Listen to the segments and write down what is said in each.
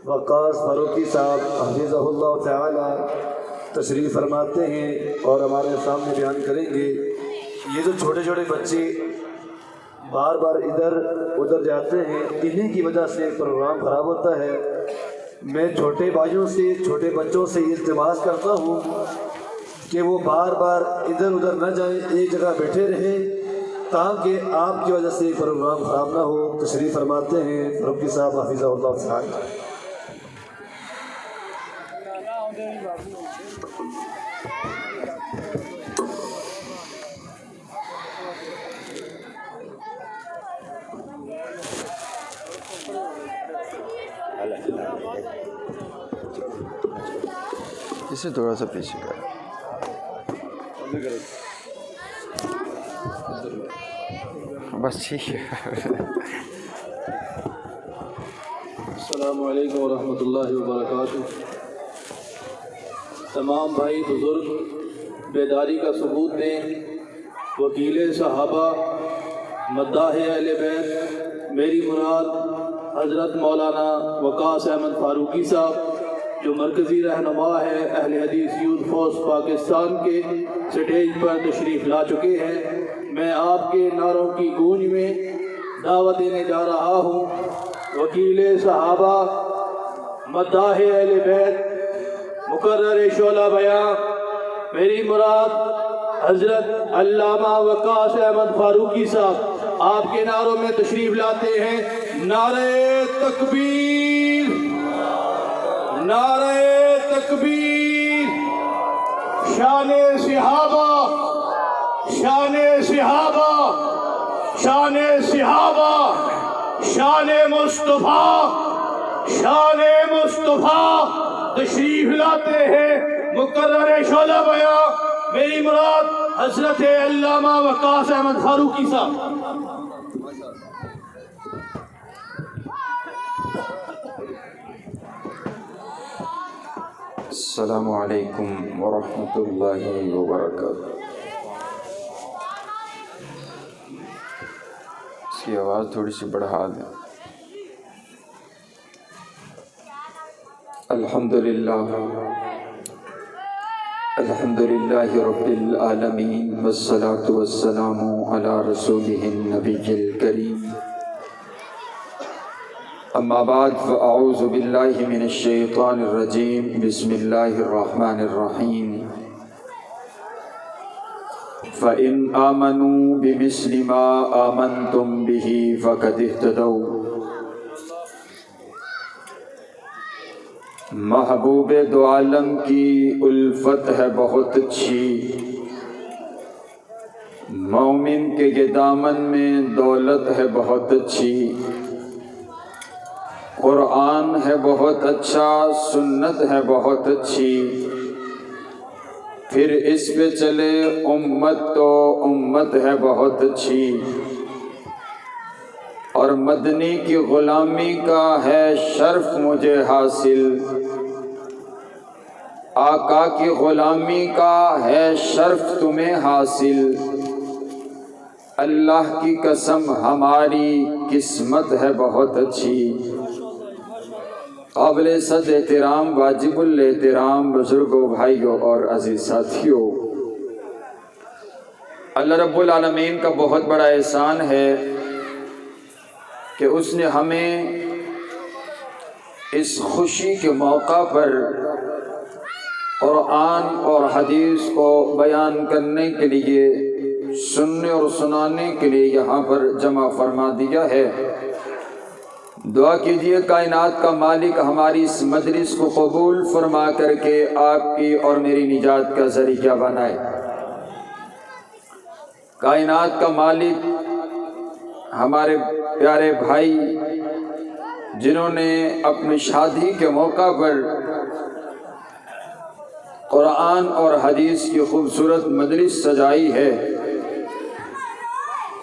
وقاص فاروقی صاحب حفظہ اللہ تعالی تشریف فرماتے ہیں اور ہمارے سامنے بیان کریں گے۔ یہ جو چھوٹے چھوٹے بچے بار بار ادھر ادھر جاتے ہیں، انہیں کی وجہ سے پروگرام خراب ہوتا ہے۔ میں چھوٹے بھائیوں سے، چھوٹے بچوں سے یہ التماس کرتا ہوں کہ وہ بار بار ادھر ادھر نہ جائیں، ایک جگہ بیٹھے رہیں تاکہ آپ کی وجہ سے پروگرام خراب نہ ہو۔ تشریف فرماتے ہیں فاروقی صاحب حفظہ اللہ تعالی۔ اسے تھوڑا سا پیچھے کر، بس ٹھیک ہے۔ السلام علیکم ورحمۃ اللہ وبرکاتہ۔ تمام بھائی بزرگ بیداری کا ثبوت دیں۔ وکیل صحابہ، مداح اہل بیت، میری مراد حضرت مولانا وقاص احمد فاروقی صاحب جو مرکزی رہنما ہے اہل حدیث یوتھ فورس پاکستان کے، سٹیج پر تشریف لا چکے ہیں۔ میں آپ کے نعروں کی گونج میں دعوت دینے جا رہا ہوں۔ وکیل صحابہ، مداح اہل بیت، مقرر شعلہ بیان، میری مراد حضرت علامہ وقاص احمد فاروقی صاحب آپ کے نعروں میں تشریف لاتے ہیں۔ نعرہ تکبیر، نعرہ تکبیر، شان صحابہ، شان صحابہ، شان صحابہ، شان مصطفیٰ، شان مصطفیٰ تشریف لاتے ہیں۔ مقرر شعلہ بیان، میری مراد حضرت علامہ وقاص احمد فاروقی صاحب۔ السلام علیکم ورحمۃ اللہ وبرکاتہ۔ اس کی آواز تھوڑی سی بڑھا دیں۔ الحمدللہ رب العالمین، والصلاة والسلام علی رسولہ النبی الکریم، اما بعد فاعوذ باللہ من الشیطان الرجیم، بسم اللہ الرحمن الرحیم۔ فَإِنْ آمَنُوا بِمِثْلِ مَا آمَنْتُمْ بِهِ فَقَدِ اهْتَدَوْا۔ محبوب دو عالم کی الفت ہے بہت اچھی، مومن کے یہ دامن میں دولت ہے بہت اچھی۔ قرآن ہے بہت اچھا، سنت ہے بہت اچھی، پھر اس پہ چلے امت تو امت ہے بہت اچھی۔ اور مدنی کی غلامی کا ہے شرف مجھے حاصل، آقا کی غلامی کا ہے شرف تمہیں حاصل۔ اللہ کی قسم ہماری قسمت ہے بہت اچھی۔ قابل صد احترام، واجب الاحترام بزرگوں، بھائیوں اور عزیز ساتھیوں، اللہ رب العالمین کا بہت بڑا احسان ہے کہ اس نے ہمیں اس خوشی کے موقع پر قرآن اور حدیث کو بیان کرنے کے لیے، سننے اور سنانے کے لیے یہاں پر جمع فرما دیا ہے۔ دعا کیجئے کائنات کا مالک ہماری اس مجلس کو قبول فرما کر کے آپ کی اور میری نجات کا ذریعہ بنائے۔ کائنات کا مالک ہمارے پیارے بھائی جنہوں نے اپنی شادی کے موقع پر قرآن اور حدیث کی خوبصورت مجلس سجائی ہے،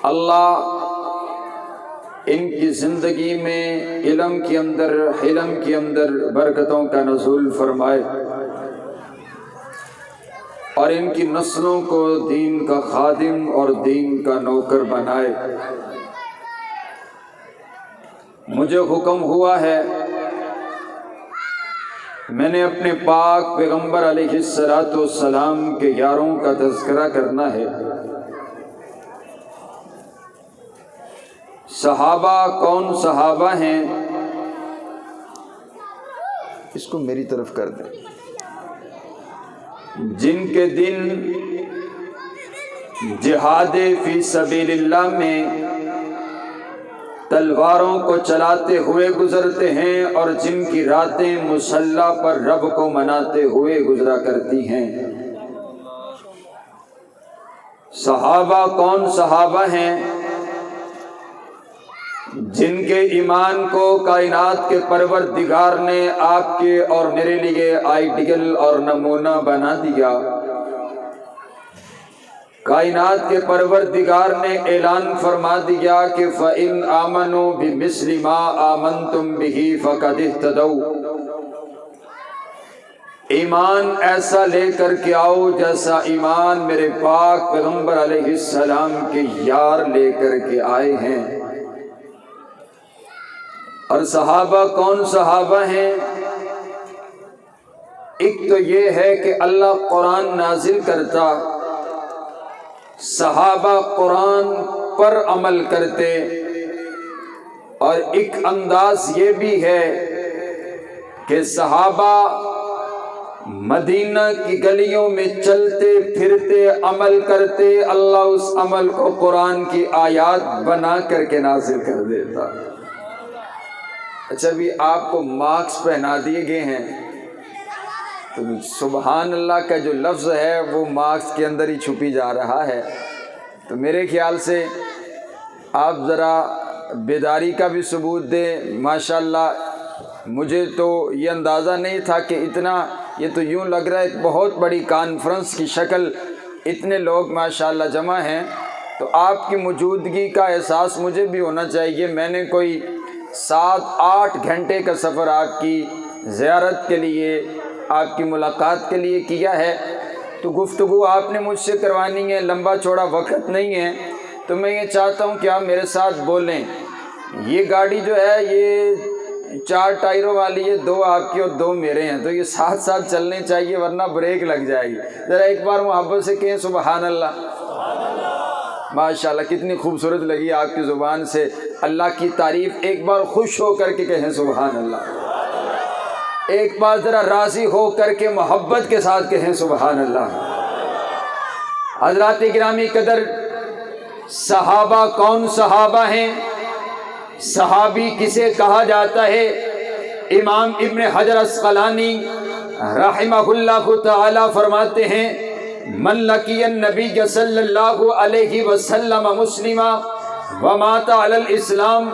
اللہ ان کی زندگی میں علم کے اندر، حلم کے اندر برکتوں کا نزول فرمائے، اور ان کی نسلوں کو دین کا خادم اور دین کا نوکر بنائے۔ مجھے حکم ہوا ہے میں نے اپنے پاک پیغمبر علیہ السلام کے یاروں کا تذکرہ کرنا ہے۔ صحابہ کون صحابہ ہیں؟ اس کو میری طرف کر دیں۔ جن کے دن جہاد فی سبیل اللہ میں تلواروں کو چلاتے ہوئے گزرتے ہیں اور جن کی راتیں مصلی پر رب کو مناتے ہوئے گزرا کرتی ہیں۔ صحابہ کون صحابہ ہیں؟ جن کے ایمان کو کائنات کے پروردگار نے آپ کے اور میرے لیے آئیڈیل اور نمونہ بنا دیا۔ کائنات کے پروردگار نے اعلان فرما دیا کہ فَإِنْ آمَنُوا بِمِثْلِ مَا آمَنْتُمْ بِهِ فَقَدِ اهْتَدَوْا، ایمان ایسا لے کر کے آؤ جیسا ایمان میرے پاک پیغمبر علیہ السلام کے یار لے کر کے آئے ہیں۔ اور صحابہ کون صحابہ ہیں؟ ایک تو یہ ہے کہ اللہ قرآن نازل کرتا، صحابہ قرآن پر عمل کرتے، اور ایک انداز یہ بھی ہے کہ صحابہ مدینہ کی گلیوں میں چلتے پھرتے عمل کرتے، اللہ اس عمل کو قرآن کی آیات بنا کر کے نازل کر دیتا۔ اچھا بھی آپ کو مارکس پہنا دیے گئے ہیں تو سبحان اللہ کا جو لفظ ہے وہ مارکس کے اندر ہی چھپی جا رہا ہے۔ تو میرے خیال سے آپ ذرا بیداری کا بھی ثبوت دیں۔ ماشاءاللہ مجھے تو یہ اندازہ نہیں تھا کہ اتنا، یہ تو یوں لگ رہا ہے ایک بہت بڑی کانفرنس کی شکل، اتنے لوگ ماشاءاللہ جمع ہیں، تو آپ کی موجودگی کا احساس مجھے بھی ہونا چاہیے۔ میں نے کوئی 7-8 گھنٹے کا سفر آپ کی زیارت کے لیے، آپ کی ملاقات کے لیے کیا ہے، تو گفتگو آپ نے مجھ سے کروانی ہے، لمبا چوڑا وقت نہیں ہے، تو میں یہ چاہتا ہوں کہ آپ میرے ساتھ بولیں۔ یہ گاڑی جو ہے یہ 4 ٹائروں والی ہے، 2 آپ کی اور 2 میرے ہیں، تو یہ ساتھ ساتھ چلنے چاہیے ورنہ بریک لگ جائے گی۔ ذرا ایک بار محبت سے کہیں سبحان اللہ۔ ماشاءاللہ کتنی خوبصورت لگی آپ کی زبان سے اللہ کی تعریف، ایک بار خوش ہو کر کے کہیں سبحان اللہ، ایک بار ذرا راضی ہو کر کے محبت کے ساتھ کہیں سبحان اللہ۔ حضرات گرامی قدر، صحابہ کون صحابہ ہیں؟ صحابی کسے کہا جاتا ہے؟ امام ابن حجر عسقلانی رحمہ اللہ تعالی فرماتے ہیں، من لقی النبی صلی اللہ علیہ وسلم مسلما ومات علی الاسلام،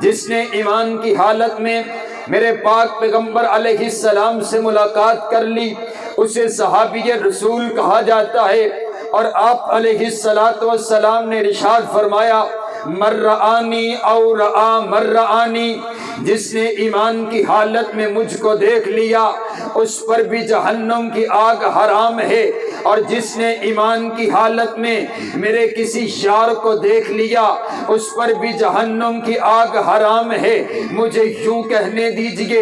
جس نے ایمان کی حالت میں میرے پاک پیغمبر علیہ السلام سے ملاقات کر لی، اسے صحابی رسول کہا جاتا ہے۔ اور آپ علیہ السلام نے ارشاد فرمایا، من رآنی او رآ من رآنی، جس نے ایمان کی حالت میں مجھ کو دیکھ لیا اس پر بھی جہنم کی آگ حرام ہے، اور جس نے ایمان کی حالت میں میرے کسی یار کو دیکھ لیا اس پر بھی جہنم کی آگ حرام ہے۔ مجھے یوں کہنے دیجئے،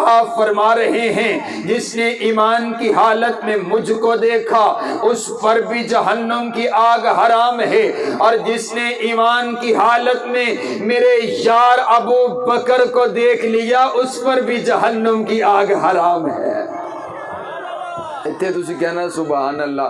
آپ فرما رہے ہیں جس نے ایمان کی حالت میں مجھ کو دیکھا اس پر بھی جہنم کی آگ حرام ہے، اور جس نے ایمان کی حالت میں میرے یار ابو بکر کو دیکھ لیا اس پر بھی جہنم کی آگ حرام ہے۔ اتنے تسی کہنا سبحان اللہ۔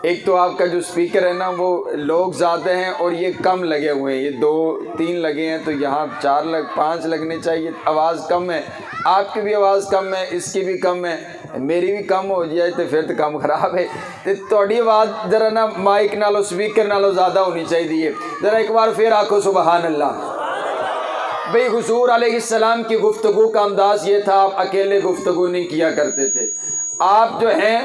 ایک تو آپ کا جو سپیکر ہے نا وہ لوگ زیادہ ہیں اور یہ کم لگے ہوئے ہیں، یہ 2-3 لگے ہیں، تو یہاں 4-5 لگنے چاہیے، آواز کم ہے، آپ کی بھی آواز کم ہے، اس کی بھی کم ہے، میری بھی کم ہو جائے تو پھر تو کم خراب ہے۔ تو تھوڑی آواز ذرا نا مائک نالو سپیکر نالو زیادہ ہونی چاہیے۔ ذرا ایک بار پھر آکھو سبحان اللہ۔ بھئی حضور علیہ السلام کی گفتگو کا انداز یہ تھا، آپ اکیلے گفتگو نہیں کیا کرتے تھے، آپ جو ہیں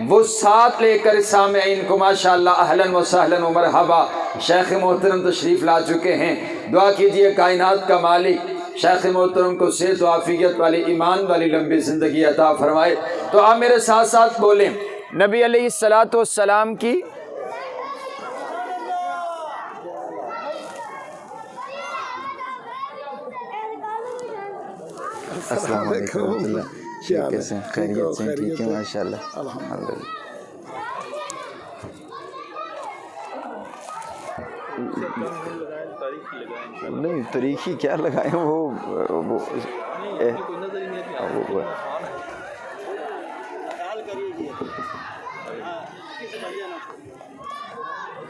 وہ ساتھ لے کر سامعین کو ماشاءاللہ اہلاً و سہلاً و مرحبا۔ شیخ محترم تشریف لا چکے ہیں، دعا کیجئے کائنات کا مالک شیخ محترم کو صحت و عافیت والی، ایمان والی لمبی زندگی عطا فرمائے۔ تو آپ میرے ساتھ ساتھ بولیں، نبی علیہ السلام کی السلام علیکم ورحمۃ اللہ، کیسے ہیں؟ خیریت سے ہیں؟ ٹھیک ہے ماشاء اللہ الحمدللہ۔ نہیں تاریخی کیا لگائیں، وہ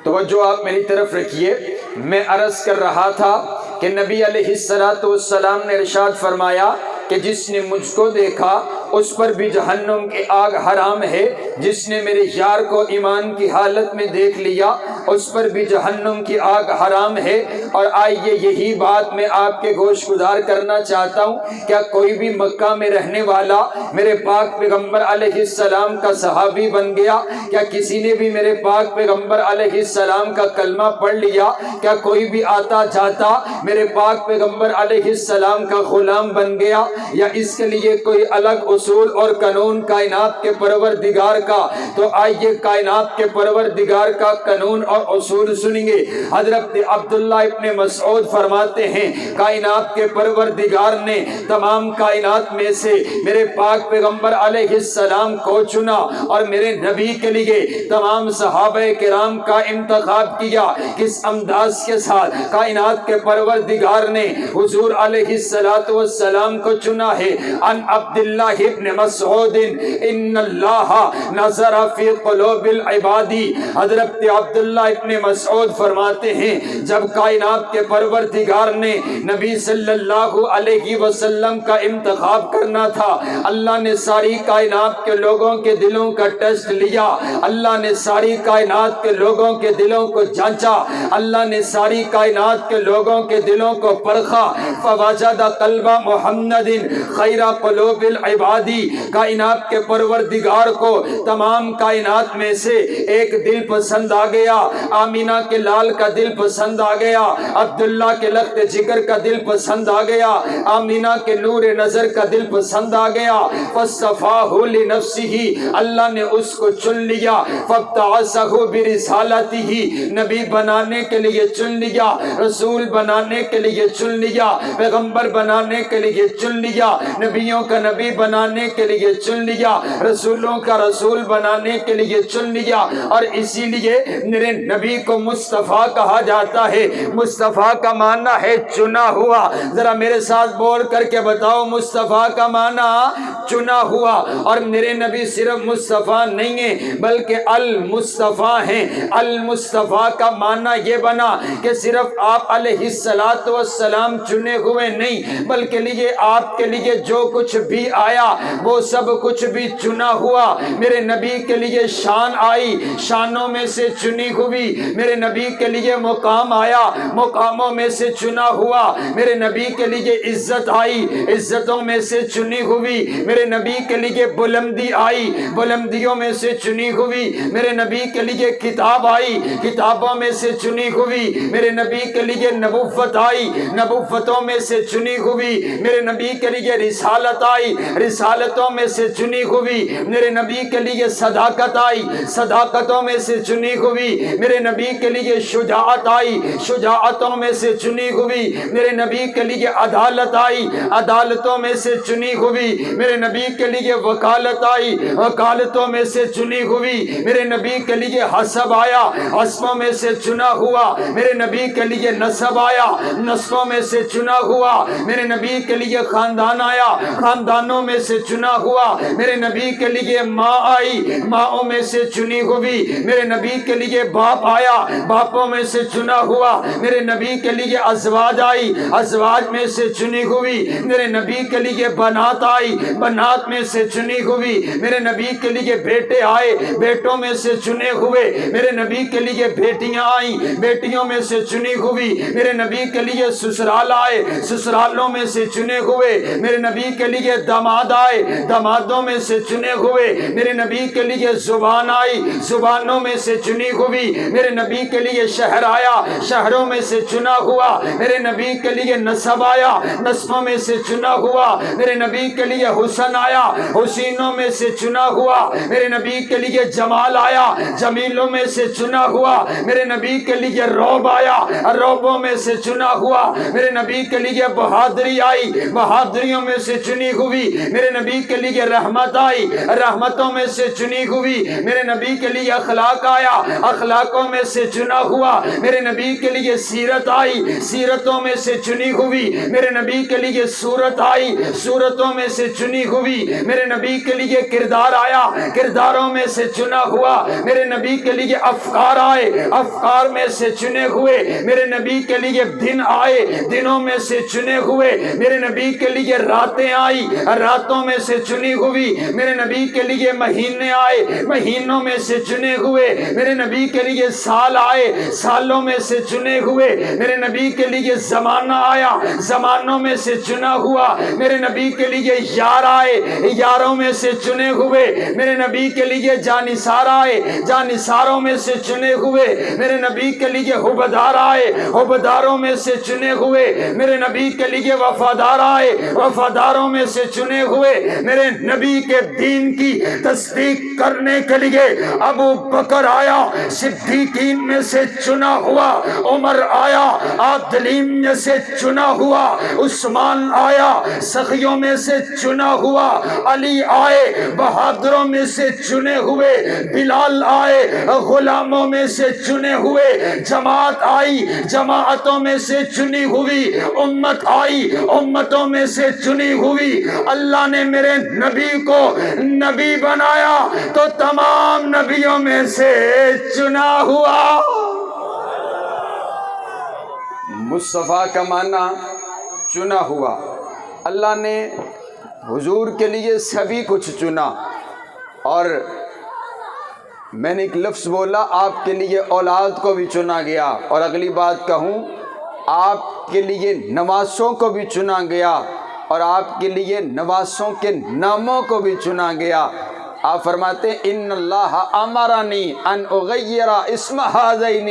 توجہ آپ میری طرف رکھیے۔ میں عرض کر رہا تھا کہ نبی علیہ السلام نے ارشاد فرمایا کہ جس نے مجھ کو دیکھا اس پر بھی جہنم کی آگ حرام ہے، جس نے میرے یار کو ایمان کی حالت میں دیکھ لیا اس پر بھی جہنم کی آگ حرام ہے۔ اور آئیے یہی بات میں آپ کے گوش گزار کرنا چاہتا ہوں، کیا کوئی بھی مکہ میں رہنے والا میرے پاک پیغمبر علیہ السلام کا صحابی بن گیا؟ کیا کسی نے بھی میرے پاک پیغمبر علیہ السلام کا کلمہ پڑھ لیا؟ کیا کوئی بھی آتا جاتا میرے پاک پیغمبر علیہ السلام کا غلام بن گیا؟ یا اس کے لیے کوئی الگ اصول اور قانون کائنات کے پروردگار کا؟ تو آئیے کائنات کے پروردگار کا قانون اور اصول سنیں گے۔ حضرت عبداللہ ابن مسعود فرماتے ہیں کائنات کے پروردگار نے تمام کائنات میں سے میرے پاک پیغمبر علیہ السلام کو چنا اور میرے نبی کے لیے تمام صحابہ کرام کا انتخاب کیا۔ کس انداز کے ساتھ کائنات کے پروردگار نے حضور علیہ السلام کو چنا ہے۔ ان عبداللہ ابن مسعود ان اللہ نظر فی قلوب العباد۔ حضرت عبداللہ ابن مسعود فرماتے ہیں جب کائنات کے پروردگار نے نبی صلی اللہ علیہ وسلم کا انتخاب کرنا تھا، اللہ نے ساری کائنات کے لوگوں کے دلوں کا ٹیسٹ لیا، اللہ نے ساری کائنات کے لوگوں کے دلوں کو جانچا، اللہ نے ساری کائنات کے لوگوں کے دلوں کو پرکھا۔ فوجد قلب محمد خیر قلوب العباد۔ کائنات کے پروردگار کو تمام کائنات میں سے ایک دل پسند آ گیا، آمینہ کے لال کا دل پسند آ گیا، عبداللہ کے لخت جگر کا دل پسند آ گیا، آمینہ کے نور نظر کا دل پسند آ گیا۔ فاصطفاہ لنفسہ، اللہ نے اس کو چن لیا۔ فابتعثہ برسالتہ، نبی بنانے کے لیے چن لیا، رسول بنانے کے لیے چن لیا، پیغمبر بنانے کے لیے چن لیا، نبیوں کا نبی بنانے کے لیے چن لیا، رسولوں کا رسول بنانے کے لیے چن لیا۔ اور اسی لیے میرے نبی کو مصطفیٰ کہا جاتا ہے۔ مصطفیٰ کا معنی ہے چنا ہوا۔ ذرا میرے ساتھ بول کر کے بتاؤ، مصطفیٰ کا معنی چنا ہوا۔ اور میرے نبی صرف مصطفیٰ نہیں ہیں بلکہ المصطفیٰ ہیں۔ المصطفیٰ کا معنی یہ بنا کہ صرف آپ علیہ السلام چنے ہوئے نہیں بلکہ لیے آپ کے لیے جو کچھ بھی آیا وہ سب کچھ بھی چنا ہوا۔ میرے نبی کے لیے شان آئی، شانوں میں سے چنی ہوئی۔ میرے نبی کے لیے مقام آیا، مقاموں میں سے چنا ہوا۔ میرے نبی کے لیے عزت آئی، عزتوں میں سے چنی ہوئی۔ میرے نبی کے لیے بلندی آئی، بلندیوں میں سے چنی ہوئی۔ میرے نبی کے لیے کتاب آئی، کتابوں میں سے چنی ہوئی۔ میرے نبی کے لیے نبوت آئی، نبوتوں میں سے چنی ہوئی۔ میرے نبی کے لیے رسالت آئی، رسالتوں میں سے چنی ہوئی۔ میرے نبی کے لیے صداقت آئی، صداقتوں میں سے چنی ہوئی۔ میرے نبی کے لیے شجاعت آئی، شجاعتوں میں سے چنی ہوئی۔ میرے نبی کے لیے عدالت آئی، عدالتوں میں سے چنی ہوئی۔ میرے نبی کے لیے وکالت آئی، وکالتوں میں سے چنی ہوئی۔ میرے نبی کے لیے حسب آیا، حسبوں میں سے چنا ہوا۔ میرے نبی کے لیے نسب آیا، نسبوں میں سے چنا ہوا۔ میرے نبی کے لیے خاندان آیا، خاندانوں میں سے چنا ہوا۔ میرے نبی کے لیے ماں آئی، ماؤں میں سے چنی ہوئی۔ میرے نبی کے لیے باپ آیا، باپوں میں سے چنا ہوا۔ میرے نبی کے لیے ازواج آئی، ازواج میں سے چنی ہوئی۔ میرے نبی کے لیے بنات آئی، بنات میں سے چنی ہوئی۔ میرے نبی کے لیے بیٹے آئے، بیٹوں میں سے چنے ہوئے۔ میرے نبی کے لیے بیٹیاں آئیں، بیٹیوں میں سے چنی ہوئی۔ میرے نبی کے لیے سسرال آئے، سسرالوں میں سے چنے ہوئے۔ میرے نبی کے لیے داماد آئے دامادوں میں سے چنے ہوئے میرے نبی کے لیے زبان آئی زبانوں میں سے چنی ہوئی میرے نبی کے لیے شہر آیا شہروں میں سے چنا ہوا میرے نبی کے لیے نسب آیا نسبوں میں سے چنا ہوا میرے نبی کے لیے حسن آیا حسینوں میں سے چنا ہوا میرے نبی کے لیے جمال آیا جمیلوں میں سے چنا ہوا میرے نبی کے لیے روب آیا روبوں میں سے چنا ہوا میرے نبی کے لیے بہادری آئی بہادریوں میں سے چنی ہوئی میرے نبی کے لیے رحمت آئی رحمتوں میں سے چنی ہوئی میرے نبی کے لیے اخلاق آیا اخلاقوں میں سے چنا ہوا میرے نبی کے لیے سیرت آئی سیرتوں میں سے چنی ہوئی میرے نبی کے لیے صورت آئی صورتوں میں سے چنی ہوئی میرے نبی کے لیے کردار آیا کرداروں میں سے چنا ہوا میرے نبی کے لیے افکار آئے افکار میں سے چنے ہوئے میرے نبی کے لیے دن آئے دنوں میں سے چنے ہوئے میرے نبی کے لیے راتیں آئی راتوں میں سے چنی ہوئی میرے نبی کے لیے مہینے آئے مہینوں میں سے چنے ہوئے میرے نبی کے لیے سال آئے سالوں میں سے چنے ہوئے میرے نبی کے لیے زمانہ آیا زمانوں میں سے چنا ہوا میرے نبی کے لیے یار آئے یاروں میں سے چنے ہوئے میرے نبی کے لیے جانثار آئے جانثاروں میں سے چنے ہوئے میرے نبی کے لیے حبدار آئے حبداروں میں سے چنے ہوئے میرے نبی کے لیے وفادار آئے وفاداروں میں سے چنے ہوئے میرے نبی کے دین کی تصدیق کرنے کے لیے ابو بکر آیا صدیقین میں سے چنا ہوا عمر آیا عادلین میں سے چنا ہوا عثمان آیا سخیوں میں سے چنا ہوا علی آئے بہادروں میں سے چنے ہوئے بلال آئے غلاموں میں سے چنے ہوئے جماعت آئی جماعتوں میں سے چنی ہوئی امت آئی امتوں میں سے چنی ہوئی اللہ نے میرے نبی کو نبی بنایا تو تمام نبیوں میں سے چنا ہوا مصطفیٰ کا معنی چنا ہوا اللہ نے حضور کے لیے سبھی کچھ چنا اور میں نے ایک لفظ بولا آپ کے لیے اولاد کو بھی چنا گیا اور اگلی بات کہوں آپ کے لیے نواسوں کو بھی چنا گیا اور آپ کے لیے نواسوں کے ناموں کو بھی چنا گیا آپ فرماتے ہیں ان اللہ امرنی ان اغیر اسم ہذین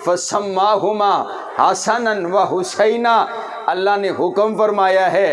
فسماہما حسنا و حسینا اللہ نے حکم فرمایا ہے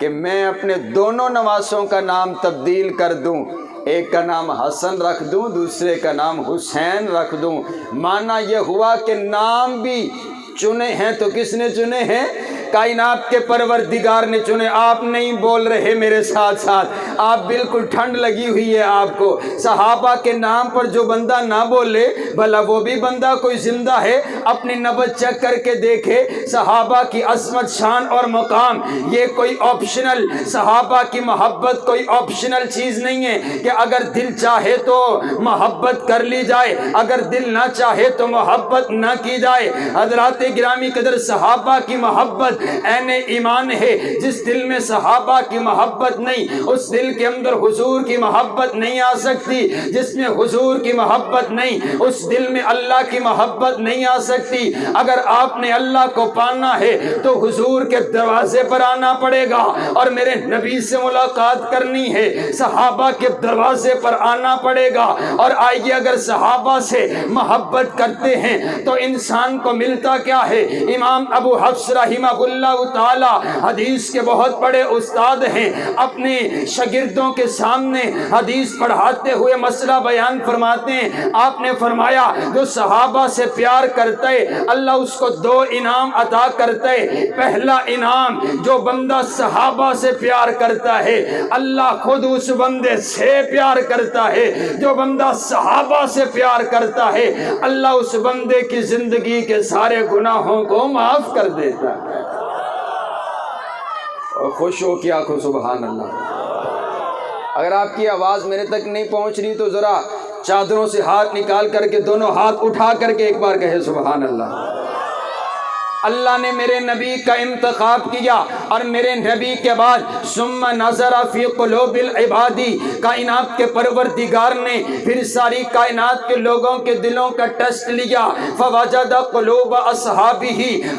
کہ میں اپنے دونوں نواسوں کا نام تبدیل کر دوں ایک کا نام حسن رکھ دوں دوسرے کا نام حسین رکھ دوں معنی یہ ہوا کہ نام بھی چنے ہیں تو کس نے چنے ہیں کائنات کے پروردگار نے چنے آپ نہیں بول رہے میرے ساتھ ساتھ آپ بالکل ٹھنڈ لگی ہوئی ہے آپ کو صحابہ کے نام پر جو بندہ نہ بولے بھلا وہ بھی بندہ کوئی زندہ ہے اپنی نبض چیک کر کے دیکھے صحابہ کی عظمت شان اور مقام یہ کوئی آپشنل صحابہ کی محبت کوئی آپشنل چیز نہیں ہے کہ اگر دل چاہے تو محبت کر لی جائے اگر دل نہ چاہے تو محبت نہ کی جائے حضرات گرامی قدر صحابہ کی محبت عین ایمان ہے جس دل میں صحابہ کی محبت نہیں اس دل کے اندر حضور کی محبت نہیں آ سکتی جس میں حضور کی محبت نہیں اس دل میں اللہ کی محبت نہیں آ سکتی اگر آپ نے اللہ کو پانا ہے تو حضور کے دروازے پر آنا پڑے گا اور میرے نبی سے ملاقات کرنی ہے صحابہ کے دروازے پر آنا پڑے گا اور آئیے اگر صحابہ سے محبت کرتے ہیں تو انسان کو ملتا کیا ہے امام ابو حفص رحمہ اللہ تعالی حدیث کے بہت بڑے استاد ہیں اپنے شاگردوں کے سامنے حدیث پڑھاتے ہوئے مسئلہ بیان فرماتے ہیں آپ نے فرمایا جو صحابہ سے پیار کرتا ہے اللہ اس کو دو انعام عطا کرتا ہے پہلا انعام جو بندہ صحابہ سے پیار کرتا ہے اللہ خود اس بندے سے پیار کرتا ہے جو بندہ صحابہ سے پیار کرتا ہے اللہ اس بندے کی زندگی کے سارے گناہوں کو معاف کر دیتا ہے اور خوش ہو کیا آنکھوں سبحان اللہ اگر آپ کی آواز میرے تک نہیں پہنچ رہی تو ذرا چادروں سے ہاتھ نکال کر کے دونوں ہاتھ اٹھا کر کے ایک بار کہے سبحان اللہ اللہ نے میرے نبی کا انتخاب کیا اور میرے نبی کے بعد ثم نظر فی قلوب العبادی، کائنات کے پروردگار نے پھر ساری کائنات کے لوگوں کے دلوں کا ٹیسٹ لیا، فوجد قلوب اصحابہ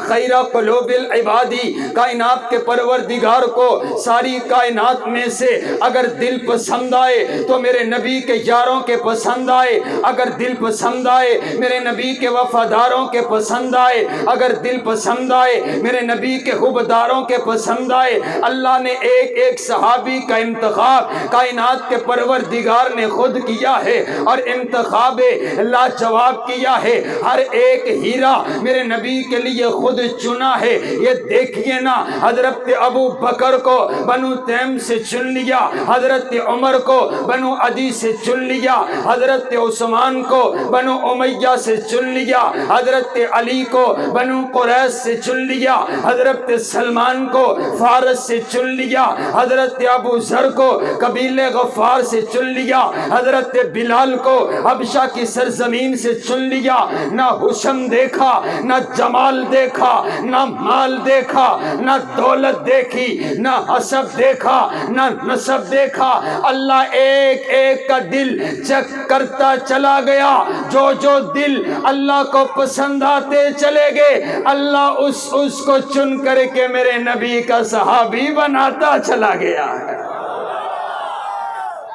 خیر قلوب العبادی، کائنات کے پروردگار کو ساری کائنات میں سے اگر دل پسند آئے تو میرے نبی کے یاروں کے پسند آئے، اگر دل پسند آئے میرے نبی کے وفاداروں کے پسند آئے، اگر دل پسند آئے میرے نبی کے حبداروں کے پسند آئے۔ اللہ نے ایک ایک صحابی کا انتخاب کائنات کے پروردگار نے خود کیا ہے اور انتخاب لاجواب کیا ہے، ہر ایک ہیرا میرے نبی کے لیے خود چنا ہے۔ یہ دیکھیے نا، حضرت ابو بکر کو بنو تیم سے چن لیا، حضرت عمر کو بنو عدی سے چن لیا، حضرت عثمان کو بنو امیہ سے چن لیا، حضرت علی کو بنو قریش سے چن لیا، حضرت سلمان کو فارس سے چن لیا، حضرت ابو ذر کو قبیلہ غفار سے چن لیا، حضرت بلال کو حبشہ کی سرزمین سے چن لیا۔ نہ حسن دیکھا، نہ جمال دیکھا، نہ مال دیکھا، نہ دولت دیکھی، نہ حسب دیکھا، نہ نسب دیکھا، اللہ ایک ایک کا دل چیک کرتا چلا گیا۔ جو جو دل اللہ کو پسند آتے چلے گئے، اللہ اس کو چن کر کے میرے نبی کا صحابی بناتا چلا گیا ہے۔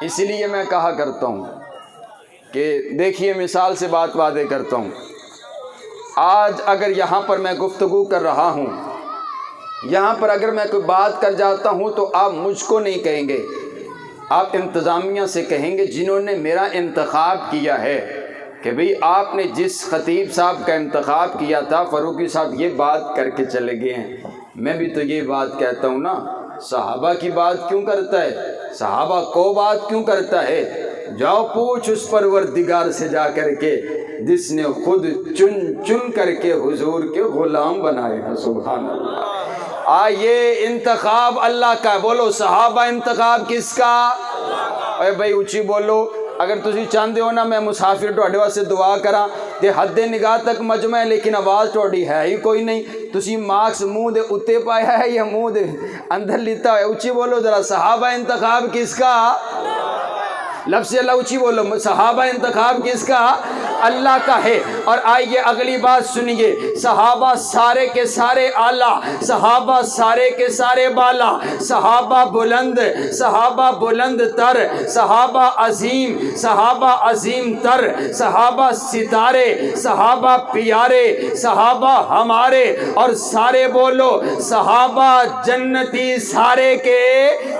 اس لیے میں کہا کرتا ہوں کہ دیکھیے، مثال سے بات واضح کرتا ہوں۔ آج اگر یہاں پر میں گفتگو کر رہا ہوں، یہاں پر اگر میں کوئی بات کر جاتا ہوں تو آپ مجھ کو نہیں کہیں گے، آپ انتظامیہ سے کہیں گے جنہوں نے میرا انتخاب کیا ہے کہ بھئی آپ نے جس خطیب صاحب کا انتخاب کیا تھا، فاروقی صاحب یہ بات کر کے چلے گئے ہیں۔ میں بھی تو یہ بات کہتا ہوں نا، صحابہ کی بات کیوں کرتا ہے؟ صحابہ کو بات کیوں کرتا ہے؟ جاؤ پوچھ اس پروردگار سے جا کر کے جس نے خود چن کر کے حضور کے غلام بنائے ہیں۔ سبحان اللہ۔ یہ انتخاب اللہ کا ہے۔ بولو صحابہ انتخاب کس کا؟ اے بھائی اچھی بولو۔ اگر تسی چاہتے ہو نا میں مسافر ٹوڑے واسطے دعا کراں تے حد نگاہ تک مجمع ہے لیکن آواز ٹوڑی ہے ہی کوئی نہیں، تسی مارکس منہ دے اتے پایا ہے یا منہ دے اندر لیتا ہے؟ اچھی بولو ذرا، صحابہ انتخاب کس کا؟ لفظ اللہ اچھی بولو، صحابہ انتخاب کس کا؟ اللہ کا ہے۔ اور آئیے اگلی بات سنیے، صحابہ سارے کے سارے اعلیٰ، صحابہ سارے کے سارے بالا، صحابہ بلند تر، صحابہ عظیم تر، صحابہ ستارے، صحابہ پیارے، صحابہ ہمارے، اور سارے بولو صحابہ جنتی سارے کے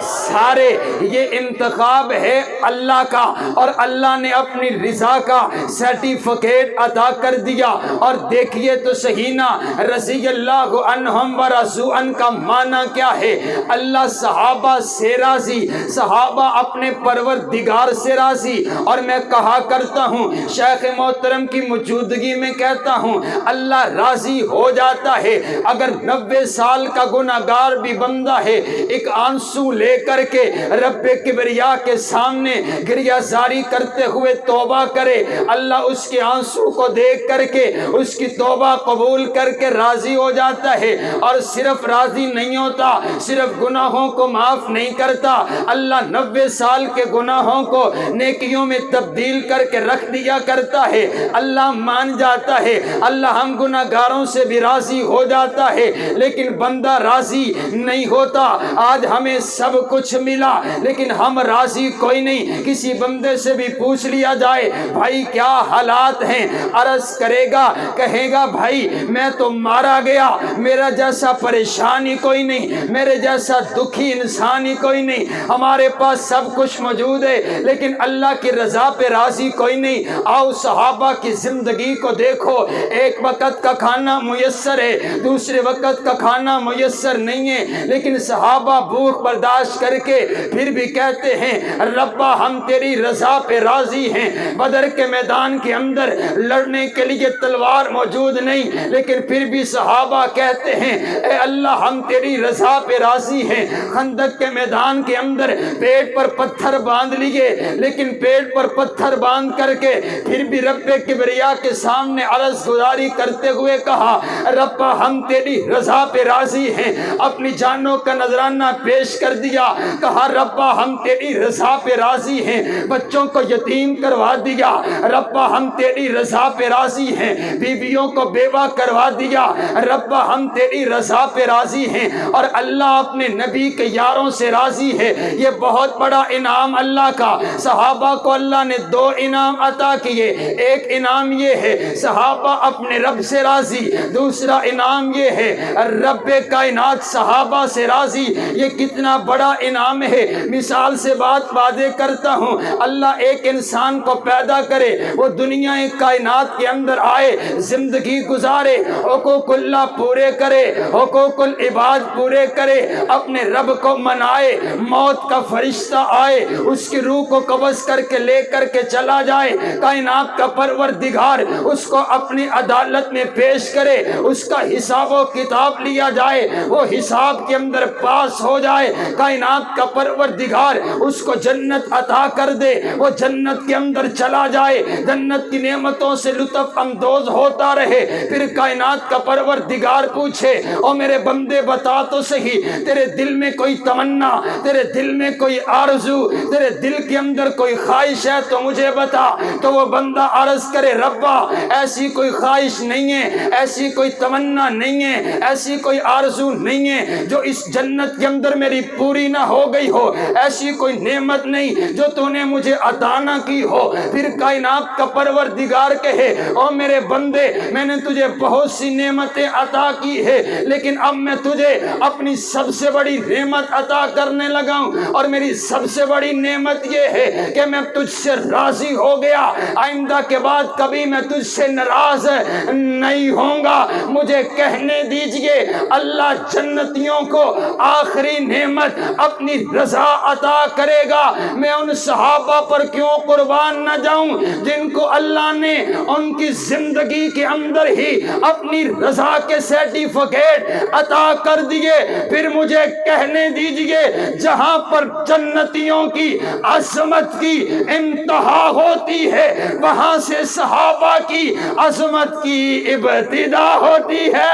سارے۔ یہ انتخاب ہے اللہ کا، اور اللہ نے اپنی رضا کا سرٹیفکیٹ عطا کر دیا۔ اور دیکھیے تو صحیح نا، رضی اللہ عنہم و رضوا عنہ کا معنی کیا ہے؟ اللہ صحابہ سے راضی، صحابہ اپنے پروردگار سے راضی۔ اور میں کہا کرتا ہوں، شیخ محترم کی موجودگی میں کہتا ہوں، اللہ راضی ہو جاتا ہے اگر 90 سال کا گناہگار بھی بندہ ہے ایک آنسو لے کر کے رب کبریا کے سامنے گریہ زاری کرتے ہوئے توبہ کرے، اللہ اس کے آنسو کو دیکھ کر کے اس کی توبہ قبول کر کے راضی ہو جاتا ہے۔ اور صرف راضی نہیں ہوتا، صرف گناہوں کو معاف نہیں کرتا، اللہ 90 سال کے گناہوں کو نیکیوں میں تبدیل کر کے رکھ دیا کرتا ہے۔ اللہ مان جاتا ہے، اللہ ہم گناہگاروں سے بھی راضی ہو جاتا ہے، لیکن بندہ راضی نہیں ہوتا۔ آج ہمیں سب کچھ ملا لیکن ہم راضی کوئی نہیں۔ کسی بندے سے بھی پوچھ لیا جائے بھائی کیا حالات ہیں، عرض کرے گا، کہے گا بھائی میں تو مارا گیا، میرا جیسا پریشانی کوئی نہیں، میرے جیسا دکھی انسانی کوئی نہیں، ہمارے پاس سب کچھ موجود ہے لیکن اللہ کی رضا پہ راضی کوئی نہیں۔ آؤ صحابہ کی زندگی کو دیکھو، ایک وقت کا کھانا میسر ہے، دوسرے وقت کا کھانا میسر نہیں ہے، لیکن صحابہ بھوک برداشت کر کے پھر بھی کہتے ہیں ربا ہم تیری رضا پہ راضی ہیں۔ بدر کے میدان کے اندر لڑنے کے لیے تلوار موجود نہیں، لیکن پھر بھی صحابہ کہتے ہیں اے اللہ ہم تیری رضا پہ راضی ہیں۔ خندق کے میدان کے اندر پیٹ پر پتھر باندھ لیے، لیکن پیٹ پر پتھر باندھ کر کے پھر بھی رب کبریا کے سامنے عرض گزاری کرتے ہوئے کہا ربا ہم تیری رضا پہ راضی ہیں۔ اپنی جانوں کا نذرانہ پیش کر دیا، کہا ربا ہم تیری رضا پہ راضی ہیں۔ بچوں کو یتیم کروا دیا، ربا ہم تیری رضا پہ راضی ہیں۔ بیویوں کو بیوہ کروا دیا، ربا ہم تیری رضا پہ راضی ہیں۔ اور اللہ اپنے نبی کے یاروں سے راضی ہے، یہ بہت بڑا انعام اللہ کا۔ صحابہ کو اللہ نے دو انعام عطا کیے، ایک انعام یہ ہے صحابہ اپنے رب سے راضی، دوسرا انعام یہ ہے رب کائنات صحابہ سے راضی۔ یہ کتنا بڑا انعام ہے، مثال سے بات واضح کرتا ہوں۔ اللہ ایک انسان کو پیدا کرے، وہ دنیا کائنات کے اندر آئے، زندگی گزارے، حقوق اللہ پورے کرے، حقوق العباد پورے کرے، اپنے رب کو منائے، موت کا فرشتہ آئے اس کی روح کو قبض کر کے لے کر کے چلا جائے، کائنات کا پروردگار اس کو اپنی عدالت میں پیش کرے، اس کا حساب و کتاب لیا جائے، وہ حساب کے اندر پاس ہو جائے، کائنات کا پروردگار اس کو جنت عطا کر دے، وہ جنت کے اندر چلا جائے، جنت کی نعمتوں سے لطف اندوز ہوتا رہے۔ پھر کائنات کا پروردگار پوچھے او میرے بندے بتا تو صحیح، تیرے دل میں کوئی تمنا، تیرے دل میں کوئی آرزو، تیرے دل کے اندر کوئی خواہش ہے تو مجھے بتا۔ تو وہ بندہ عرض کرے ربا ایسی کوئی خواہش نہیں ہے، ایسی کوئی تمنا نہیں ہے، ایسی کوئی آرزو نہیں ہے جو اس جنت کے اندر میری پوری نہ ہو گئی ہو، ایسی کوئی نعمت نہیں جو تو نے مجھے عطا نہ کی ہو۔ پھر کائنات کا پروردگار کہے او میرے بندے میں نے تجھے بہت سی نعمتیں عطا کی ہے، لیکن اب میں تجھے اپنی سب سے بڑی نعمت عطا کرنے لگا ہوں، اور میری سب سے بڑی نعمت یہ ہے کہ میں تجھ سے راضی ہو گیا، آئندہ کے بعد کبھی میں تجھ سے ناراض نہیں ہوں گا۔ مجھے کہنے دیجئے اللہ جنتیوں کو آخری نعمت اپنی رضا عطا کرے گا، میں ان صحابہ پر کیوں قربان نہ جاؤں جن کو اللہ نے ان کی زندگی کے اندر ہی اپنی رضا کے سرٹیفکیٹ عطا کر دیے۔ پھر مجھے کہنے دیجئے جہاں پر جنتیوں کی عظمت کی انتہا ہوتی ہے وہاں سے صحابہ کی عظمت کی ابتدا ہوتی ہے۔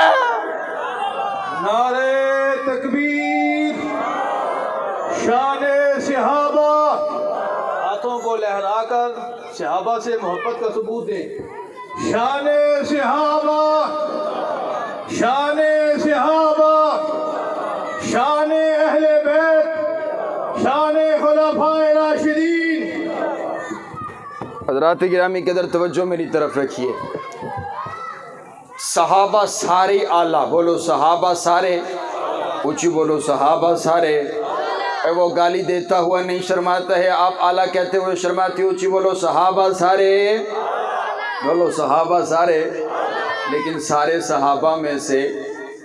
نعرہ تکبیر، شان صحابہ، ہاتھوں کو لہرا کر صحابہ سے محبت کا ثبوت دیں۔ شان صحابہ، شان صحابہ، شان اہل بیت، شان خلفائے راشدین۔ حضرات گرامی قدر توجہ میری طرف رکھیے، صحابہ سارے اعلیٰ، بولو صحابہ سارے، اونچی بولو صحابہ سارے۔ اے وہ گالی دیتا ہوا نہیں شرماتا ہے، آپ اعلیٰ کہتے ہوئے شرماتی، اونچی بولو صحابہ سارے، بولو صحابہ سارے۔ لیکن سارے صحابہ میں سے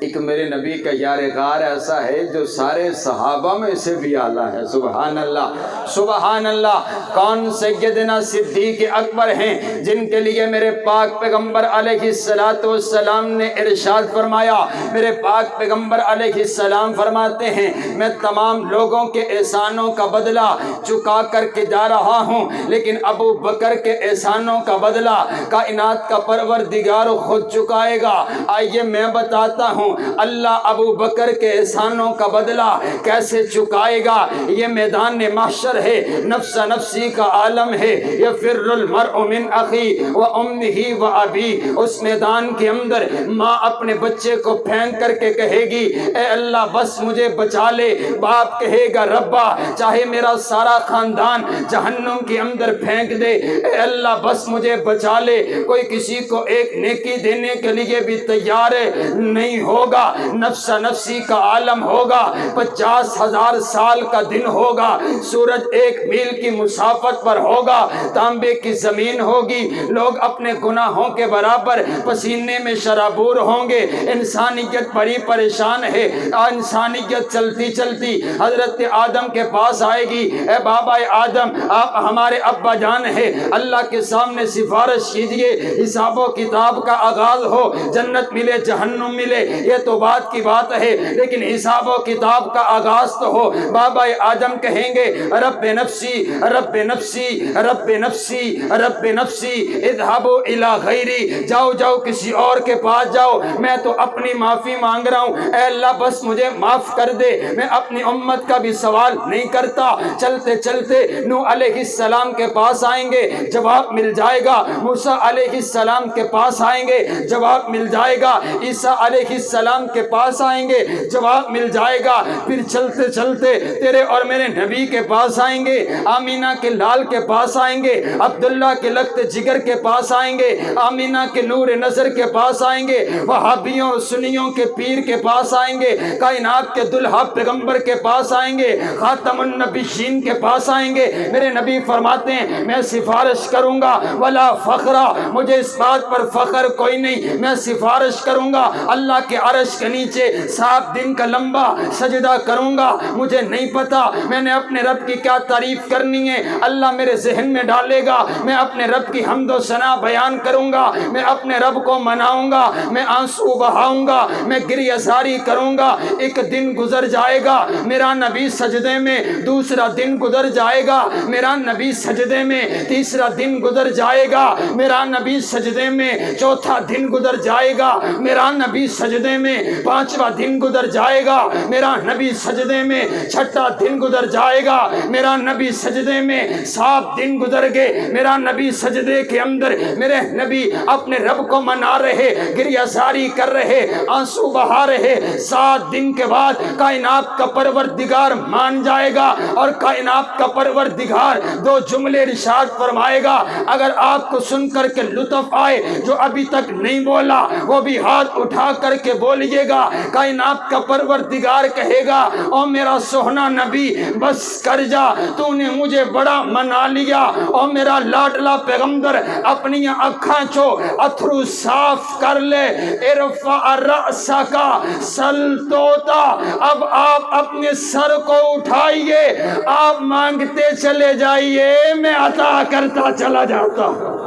ایک میرے نبی کا یار غار ایسا ہے جو سارے صحابہ میں سے بھی اعلیٰ ہے۔ سبحان اللہ، سبحان اللہ۔ کون سیدنا صدیق اکبر ہیں جن کے لیے میرے پاک پیغمبر علیہ السلام نے ارشاد فرمایا، میرے پاک پیغمبر علیہ السلام فرماتے ہیں میں تمام لوگوں کے احسانوں کا بدلہ چکا کر کے جا رہا ہوں، لیکن ابو بکر کے احسانوں کا بدلہ کائنات کا پروردگار خود چکائے گا۔ آئیے میں بتاتا ہوں اللہ ابو بکر کے احسانوں کا بدلہ کیسے چکائے گا۔ یہ میدان محشر ہے، نفس نفسی کا عالم ہے، یفر المرء من اخی و امہ و ابی۔ اس میدان کے اندر ماں اپنے بچے کو پھینک کر کے کہے گی اے اللہ بس مجھے بچا لے، باپ کہے گا ربا چاہے میرا سارا خاندان جہنم کے اندر پھینک دے، اے اللہ بس مجھے بچا لے۔ کوئی کسی کو ایک نیکی دینے کے لیے بھی تیار نہیں ہو ہوگا, نفس نفسی کا عالم ہوگا, 50,000 سال کا دن ہوگا, سورج 1 میل کی مسافت پر ہوگا, تانبے کی زمین ہوگی, لوگ اپنے گناہوں کے برابر پسینے میں شرابور ہوں گے. انسانیت بڑی پریشان ہے. انسانیت چلتی چلتی حضرت آدم کے پاس آئے گی, اے بابا آدم, آپ ہمارے ابا جان ہیں, اللہ کے سامنے سفارش کیجئے, حساب و کتاب کا آغاز ہو, جنت ملے جہنم ملے یہ تو بات کی بات ہے, لیکن حساب و کتاب کا آغاز تو ہو. بابا آدم کہیں گے رب نفسی رب نفسی رب نفسی رب نفسی, اذهبوا الی غیری, جاؤ جاؤ کسی اور کے پاس جاؤ, میں تو اپنی معافی مانگ رہا ہوں, اے اللہ بس مجھے معاف کر دے, میں اپنی امت کا بھی سوال نہیں کرتا. چلتے چلتے نوح علیہ السلام کے پاس آئیں گے, جواب مل جائے گا. موسیٰ علیہ السلام کے پاس آئیں گے, جواب مل جائے گا. عیسیٰ علیہ السلام کے پاس آئیں گے, جواب مل جائے گا. پھر چلتے چلتے تیرے اور میرے نبی کے پاس آئیں گے, آمینہ کے لال کے پاس آئیں گے, عبداللہ کے لخت جگر کے پاس آئیں گے, آمینہ کے نور نظر کے پاس آئیں گے, وہابیوں اور سنیوں کے پیر کے پاس آئیں گے, کائنات کے دلہا پیغمبر کے پاس آئیں گے, خاتم النبیین کے پاس آئیں گے. میرے نبی فرماتے ہیں میں سفارش کروں گا, ولا فخرا, مجھے اس بات پر فخر کوئی نہیں, میں سفارش کروں گا اللہ کے عرش کے نیچے 7 دن کا لمبا سجدہ کروں گا. مجھے نہیں پتا میں نے اپنے رب کی کیا تعریف کرنی ہے, اللہ میرے ذہن میں ڈالے گا, میں اپنے رب کی حمد و ثنا بیان کروں گا, میں اپنے رب کو مناؤں گا, میں آنسو بہاؤں گا, میں گریہ زاری کروں گا. ایک دن گزر جائے گا میرا نبی سجدے میں, دوسرا دن گزر جائے گا میرا نبی سجدے میں, تیسرا دن گزر جائے گا میرا نبی سجدے میں, چوتھا دن گزر جائے گا میرا نبی سجدے میں, 5واں دن گزر جائے گا میرا نبی سجدے میں, 6واں دن گزر جائے گا میرا نبی سجدے میں, 7 دن گزر گئے میرا نبی سجدے کے اندر, میرے نبی اپنے رب کو منا رہے, گریہ زاری کر رہے, آنسو بہا رہے. 7 دن کے بعد کائنات کا پروردگار مان جائے گا, اور کائنات کا پروردگار 2 جملے ارشاد فرمائے گا. اگر آپ کو سن کر کے لطف آئے, جو ابھی تک نہیں بولا وہ بھی ہاتھ اٹھا کر کے بولیے گا. کائنات کا پروردگار کہے گا او میرا سوہنا نبی بس کر جا, تو نے مجھے بڑا منا لیا. او میرا لاڈلا پیغمبر اپنی آنکھاں چو اتھرو صاف کر لے, ارفع رأسک سل توتا, اب آپ اپنے سر کو اٹھائیے, آپ مانگتے چلے جائیے, میں عطا کرتا چلا جاتا ہوں.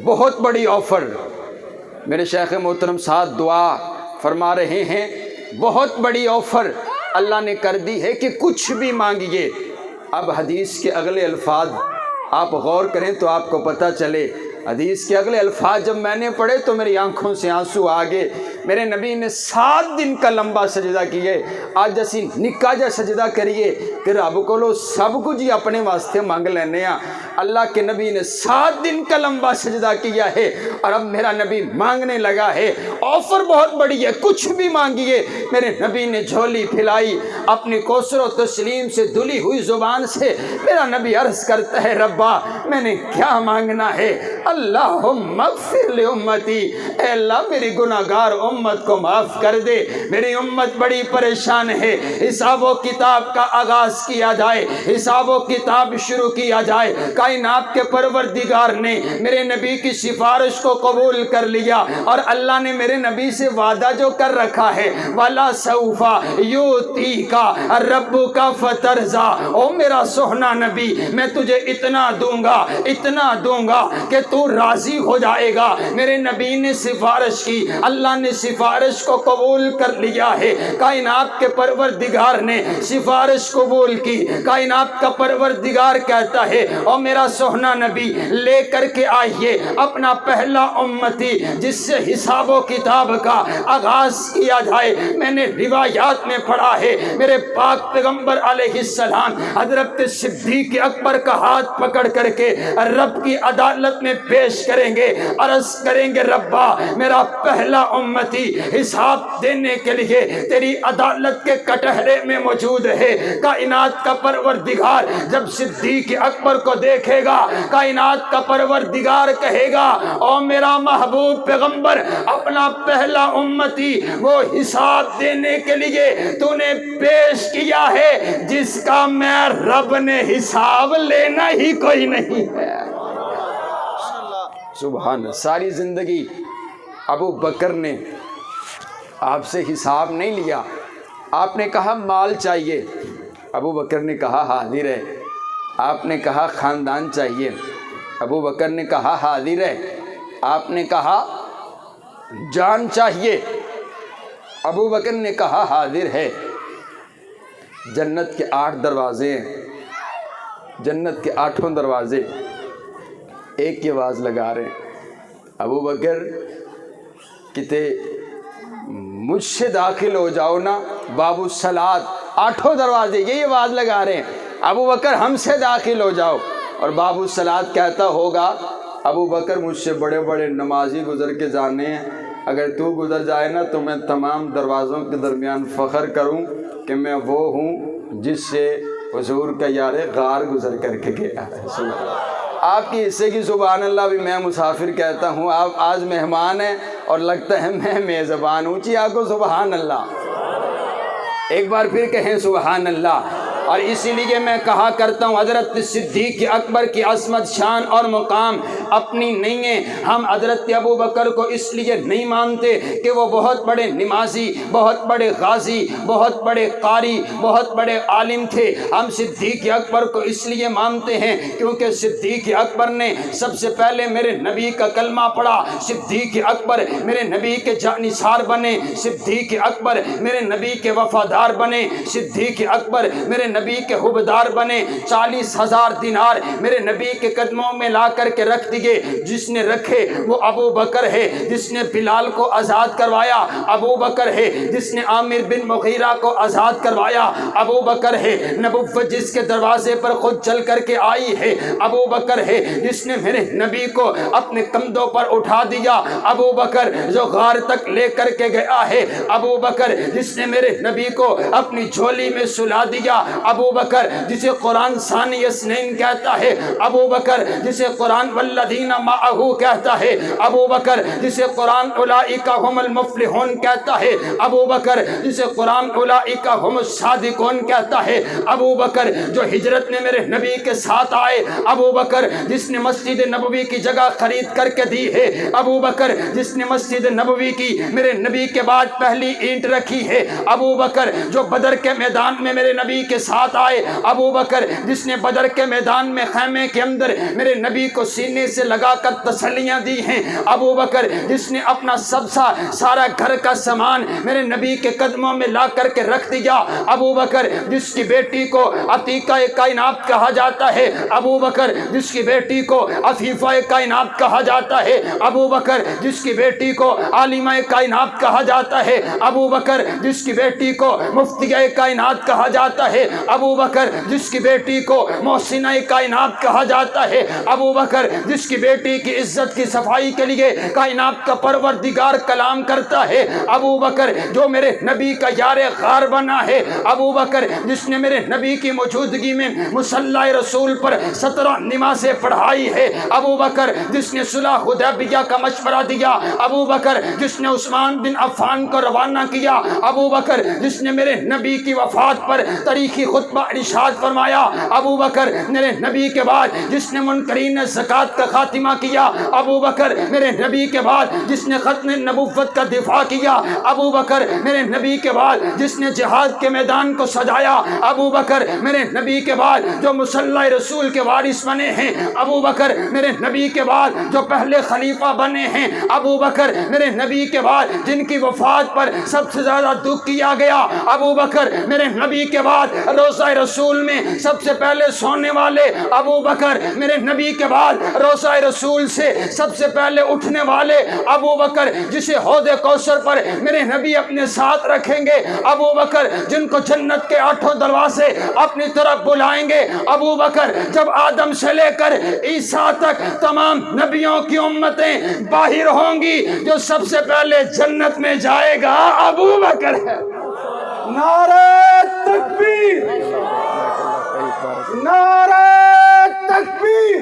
بہت بڑی آفر میرے شیخ محترم صاحب دعا فرما رہے ہیں, بہت بڑی آفر اللہ نے کر دی ہے کہ کچھ بھی مانگیے. اب حدیث کے اگلے الفاظ آپ غور کریں تو آپ کو پتہ چلے. حدیث کے اگلے الفاظ جب میں نے پڑھے تو میری آنکھوں سے آنسو آ گئے. میرے نبی نے 7 دن کا لمبا سجدہ کیے. آج اسی نکا جا سجدہ کریے کہ رب کو سب کچھ ہی اپنے واسطے مانگ لینے. اللہ کے نبی نے 7 دن کا لمبا سجدہ کیا ہے, اور اب میرا نبی مانگنے لگا ہے. آفر بہت بڑی ہے, کچھ بھی مانگیے. میرے نبی نے جھولی پھیلائی, اپنی کوثر و تسلیم سے دھلی ہوئی زبان سے میرا نبی عرض کرتا ہے ربا میں نے کیا مانگنا ہے. اللہم اغفر لامتی, اے اللہ میری گناہگار امت کو معاف کر دے, میری امت بڑی پریشان ہے. حساب و کتاب کا آغاز کیا جائے, حساب و کتاب شروع کیا جائے. کائنات کے پروردگار نے میرے نبی کی سفارش کو قبول کر لیا, اور اللہ نے میرے نبی سے وعدہ جو کر رکھا ہے وَلَا سَوْفَ يُؤْتِيكَ رَبُّكَ فَتَرْضَىٰ, او میرا سوہنا نبی میں تجھے اتنا دوں گا کہ تو راضی ہو جائے گا. میرے نبی نے سفارش کی, اللہ نے سفارش کو قبول کر لیا ہے. کائنات کے پروردگار نے سفارش قبول کی. کائنات کا پروردگار کہتا ہے او میرا سوہنا نبی لے کر کے آئیے اپنا پہلا امتی جس سے حساب و کتاب کا آغاز کیا جائے. میں نے روایات میں پڑھا ہے میرے پاک پیغمبر علیہ السلام حضرت صدیق اکبر کا ہاتھ پکڑ کر کے رب کی عدالت میں پیش کریں گے, عرض کریں گے ربا میرا پہلا امتی حساب دینے کے لیے تیری عدالت کے کٹہرے میں موجود ہے. کائنات کا پروردگار جب صدیق اکبر کو دیکھ دیکھے گا کائنات کا پروردگار کہے گا او میرا محبوب پیغمبر اپنا پہلا امتی وہ حساب دینے کے لیے تو نے پیش کیا ہے جس کا میں رب نے حساب لینا ہی کوئی نہیں ہے۔ سبحان اللہ۔ ساری زندگی ابو بکر نے آپ سے حساب نہیں لیا، آپ نے کہا مال چاہیے، ابو بکر نے کہا حاضر ہے، آپ نے کہا خاندان چاہیے، ابو بکر نے کہا حاضر ہے، آپ نے کہا جان چاہیے، ابو بکر نے کہا حاضر ہے۔ جنت کے 8 دروازے ہیں، جنت کے 8 دروازے ایک کی آواز لگا رہے ہیں، ابو بکر کہتے مجھ سے داخل ہو جاؤ نا باب الصلاۃ، 8 دروازے یہی آواز لگا رہے ہیں، ابو بکر ہم سے داخل ہو جاؤ، اور باب الصلاۃ کہتا ہوگا ابو بکر مجھ سے بڑے بڑے نمازی گزر کے جانے ہیں، اگر تو گزر جائے نا تو میں تمام دروازوں کے درمیان فخر کروں کہ میں وہ ہوں جس سے حضور کا یار غار گزر کر کے گیا ہے۔ سبحان اللہ۔ آپ کی حصے کی سبحان اللہ بھی میں مسافر کہتا ہوں، آپ آج مہمان ہیں اور لگتا ہے میں میزبان ہوں، چی آپ کو سبحان اللہ، ایک بار پھر کہیں سبحان اللہ۔ اور اسی لیے میں کہا کرتا ہوں حضرت صدیق اکبر کی عظمت شان اور مقام اپنی نہیں ہے، ہم حضرت ابو بکر کو اس لیے نہیں مانتے کہ وہ بہت بڑے نمازی، بہت بڑے غازی، بہت بڑے قاری، بہت بڑے عالم تھے، ہم صدیق اکبر کو اس لیے مانتے ہیں کیونکہ صدیق اکبر نے سب سے پہلے میرے نبی کا کلمہ پڑھا، صدیق اکبر میرے نبی کے جانثار بنے، صدیق اکبر میرے نبی کے وفادار بنے، صدیق اکبر میرے نبی کے حبدار بنے، 40,000 دینار میرے نبی کے قدموں میں لا کر کے رکھ دیے، جس نے رکھے وہ ابو بکر ہے، جس نے بلال کو آزاد کروایا ابو بکر ہے، جس نے عامر بن مغیرہ کو آزاد کروایا ابو بکر ہے، نبوت جس کے دروازے پر خود چل کر کے آئی ہے ابو بکر ہے، جس نے میرے نبی کو اپنے کندھوں پر اٹھا دیا ابو بکر، جو غار تک لے کر کے گیا ہے ابو بکر، جس نے میرے نبی کو اپنی جھولی میں سلا دیا ابو بکر، جسے قرآن ثانی اثنین کہتا ہے ابو بکر، جسے قرآن والذین معہ کہتا ہے ابو بکر، جسے قرآن اولئک هم المفلحون کہتا ہے ابو بکر، جسے قرآن اولئک هم الصادقون کہتا ہے ابو بکر، جو ہجرت میں میرے نبی کے ساتھ آئے ابو بکر، جس نے مسجد نبوی کی جگہ خرید کر کے دی ہے ابو بکر، جس نے مسجد نبوی کی میرے نبی کے بعد پہلی اینٹ رکھی ہے ابو بکر، جو بدر کے میدان میں میرے نبی کے ساتھ آئے ابو بکر، جس نے بدر کے میدان میں خیمے کے اندر میرے نبی کو سینے سے لگا کر تسلیاں دی ہیں ابو بکر، جس نے اپنا سب سارا گھر کا سامان میرے نبی کے قدموں میں لا کر کے رکھ دیا ابو بکر، جس کی بیٹی کو عتیقہ کائنات کہا جاتا ہے ابو بکر، جس کی بیٹی کو عفیفہ کائنات کہا جاتا ہے ابو بکر، جس کی بیٹی کو عالمہ کائنات کہا جاتا ہے ابو بکر، جس کی بیٹی کو مفتیہ کائنات کہا جاتا ہے ابو بکر، جس کی بیٹی کو محسنہ کائنات کہا جاتا ہے ابو بکر، جس کی بیٹی کی عزت کی صفائی کے لیے کائنات کا پروردگار کلام کرتا ہے ابو بکر، جو میرے نبی کا یار غار بنا ہے ابو بکر، جس نے میرے نبی کی موجودگی میں مصلی رسول پر 17 نمازیں پڑھائی ہے ابو بکر، جس نے صلح حدیبیہ کا مشورہ دیا ابو بکر، جس نے عثمان بن عفان کو روانہ کیا ابو بکر، جس نے میرے نبی کی وفات پر تاریخی خطبہ ارشاد فرمایا ابو بکر، میرے نبی کے بعد جس نے منکرین زکوٰۃ کا خاتمہ کیا ابو بکر، میرے نبی کے بعد جس نے ختم نبوت کا دفاع کیا ابو بکر، میرے نبی کے بعد جس نے جہاد کے میدان کو سجایا ابو بکر، میرے نبی کے بعد جو مصلی رسول کے وارث بنے ہیں ابو بکر، میرے نبی کے بعد جو پہلے خلیفہ بنے ہیں ابو بکر، میرے نبی کے بعد جن کی وفات پر سب سے زیادہ دکھ کیا گیا ابو بکر، میرے نبی کے بعد روضہ رسول میں سب سے پہلے سونے والے ابو بکر، میرے نبی کے بعد روضہ رسول سے سب سے پہلے اٹھنے والے ابو بکر، جسے حوض کوثر پر میرے نبی اپنے ساتھ رکھیں گے ابو بکر، جن کو جنت کے 8 دروازے اپنی طرف بلائیں گے ابو بکر، جب آدم سے لے کر عیسیٰ تک تمام نبیوں کی امتیں باہر ہوں گی، جو سب سے پہلے جنت میں جائے گا ابو بکر ہے۔ نعرہ تکبیر، نعرہ تکبیر!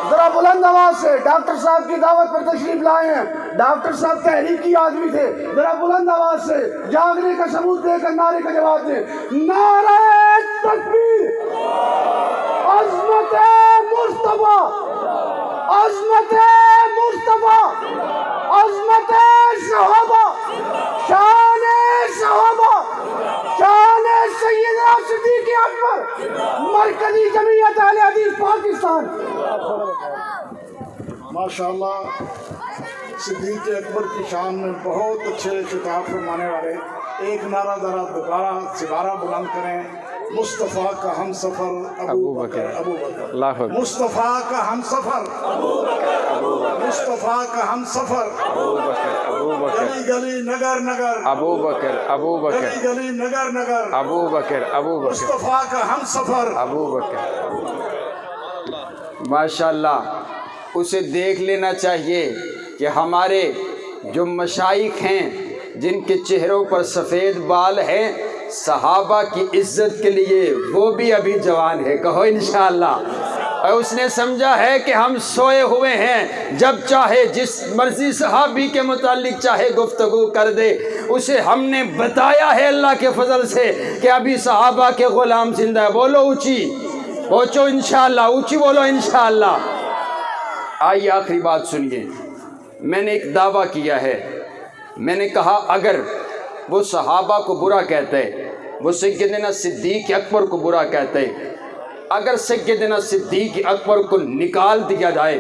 ذرا بلند آواز سے ڈاکٹر صاحب کی دعوت پر تشریف لائے ہیں. ڈاکٹر صاحب تحریکی آدمی تھے. ذرا بلند آواز سے جاگنے کا ثبوت دے کر نعرے کا جواب دیں. نعرہ تکبیر! عظمت مصطفیٰ! عظمت مصطفیٰ! عظمت صحابہ! شان صحابہ! شان سیدنا صدیق اکبر! مرکزی جمعیت اہل حدیث پاکستان. ماشاءاللہ صدیق اکبر کی شان میں بہت اچھے خطاب فرمانے والے. ایک نعرہ ذرا دوبارہ سبارہ بلند کریں. مصطفیٰ کا ہم سفر ابو بکر. ابو بکر. مصطفیٰ کا ہم سفر. مصطفیٰ کا ہم سفر. گلی گلی نگر نگر. ابو بکر ابو بکر. گلی گلی نگر نگر. ابو بکر ابو بکر. مصطفیٰ کا ہم سفر. ابو بکر. ماشاءاللہ اسے دیکھ لینا چاہیے کہ ہمارے جو مشائخ ہیں جن کے چہروں پر سفید بال ہیں، صحابہ کی عزت کے لیے وہ بھی ابھی جوان ہے. کہو انشاءاللہ. اور اس نے سمجھا ہے کہ ہم سوئے ہوئے ہیں، جب چاہے جس مرضی صحابی کے متعلق چاہے گفتگو کر دے. اسے ہم نے بتایا ہے اللہ کے فضل سے کہ ابھی صحابہ کے غلام زندہ ہے. بولو اونچی پہنچو انشاءاللہ. اونچی بولو انشاءاللہ. آئیے آخری بات سنیے. میں نے ایک دعویٰ کیا ہے. میں نے کہا اگر وہ صحابہ کو برا کہتے، وہ سیدنا صدیق اکبر کو برا کہتے، اگر سیدنا صدیق اکبر کو نکال دیا جائے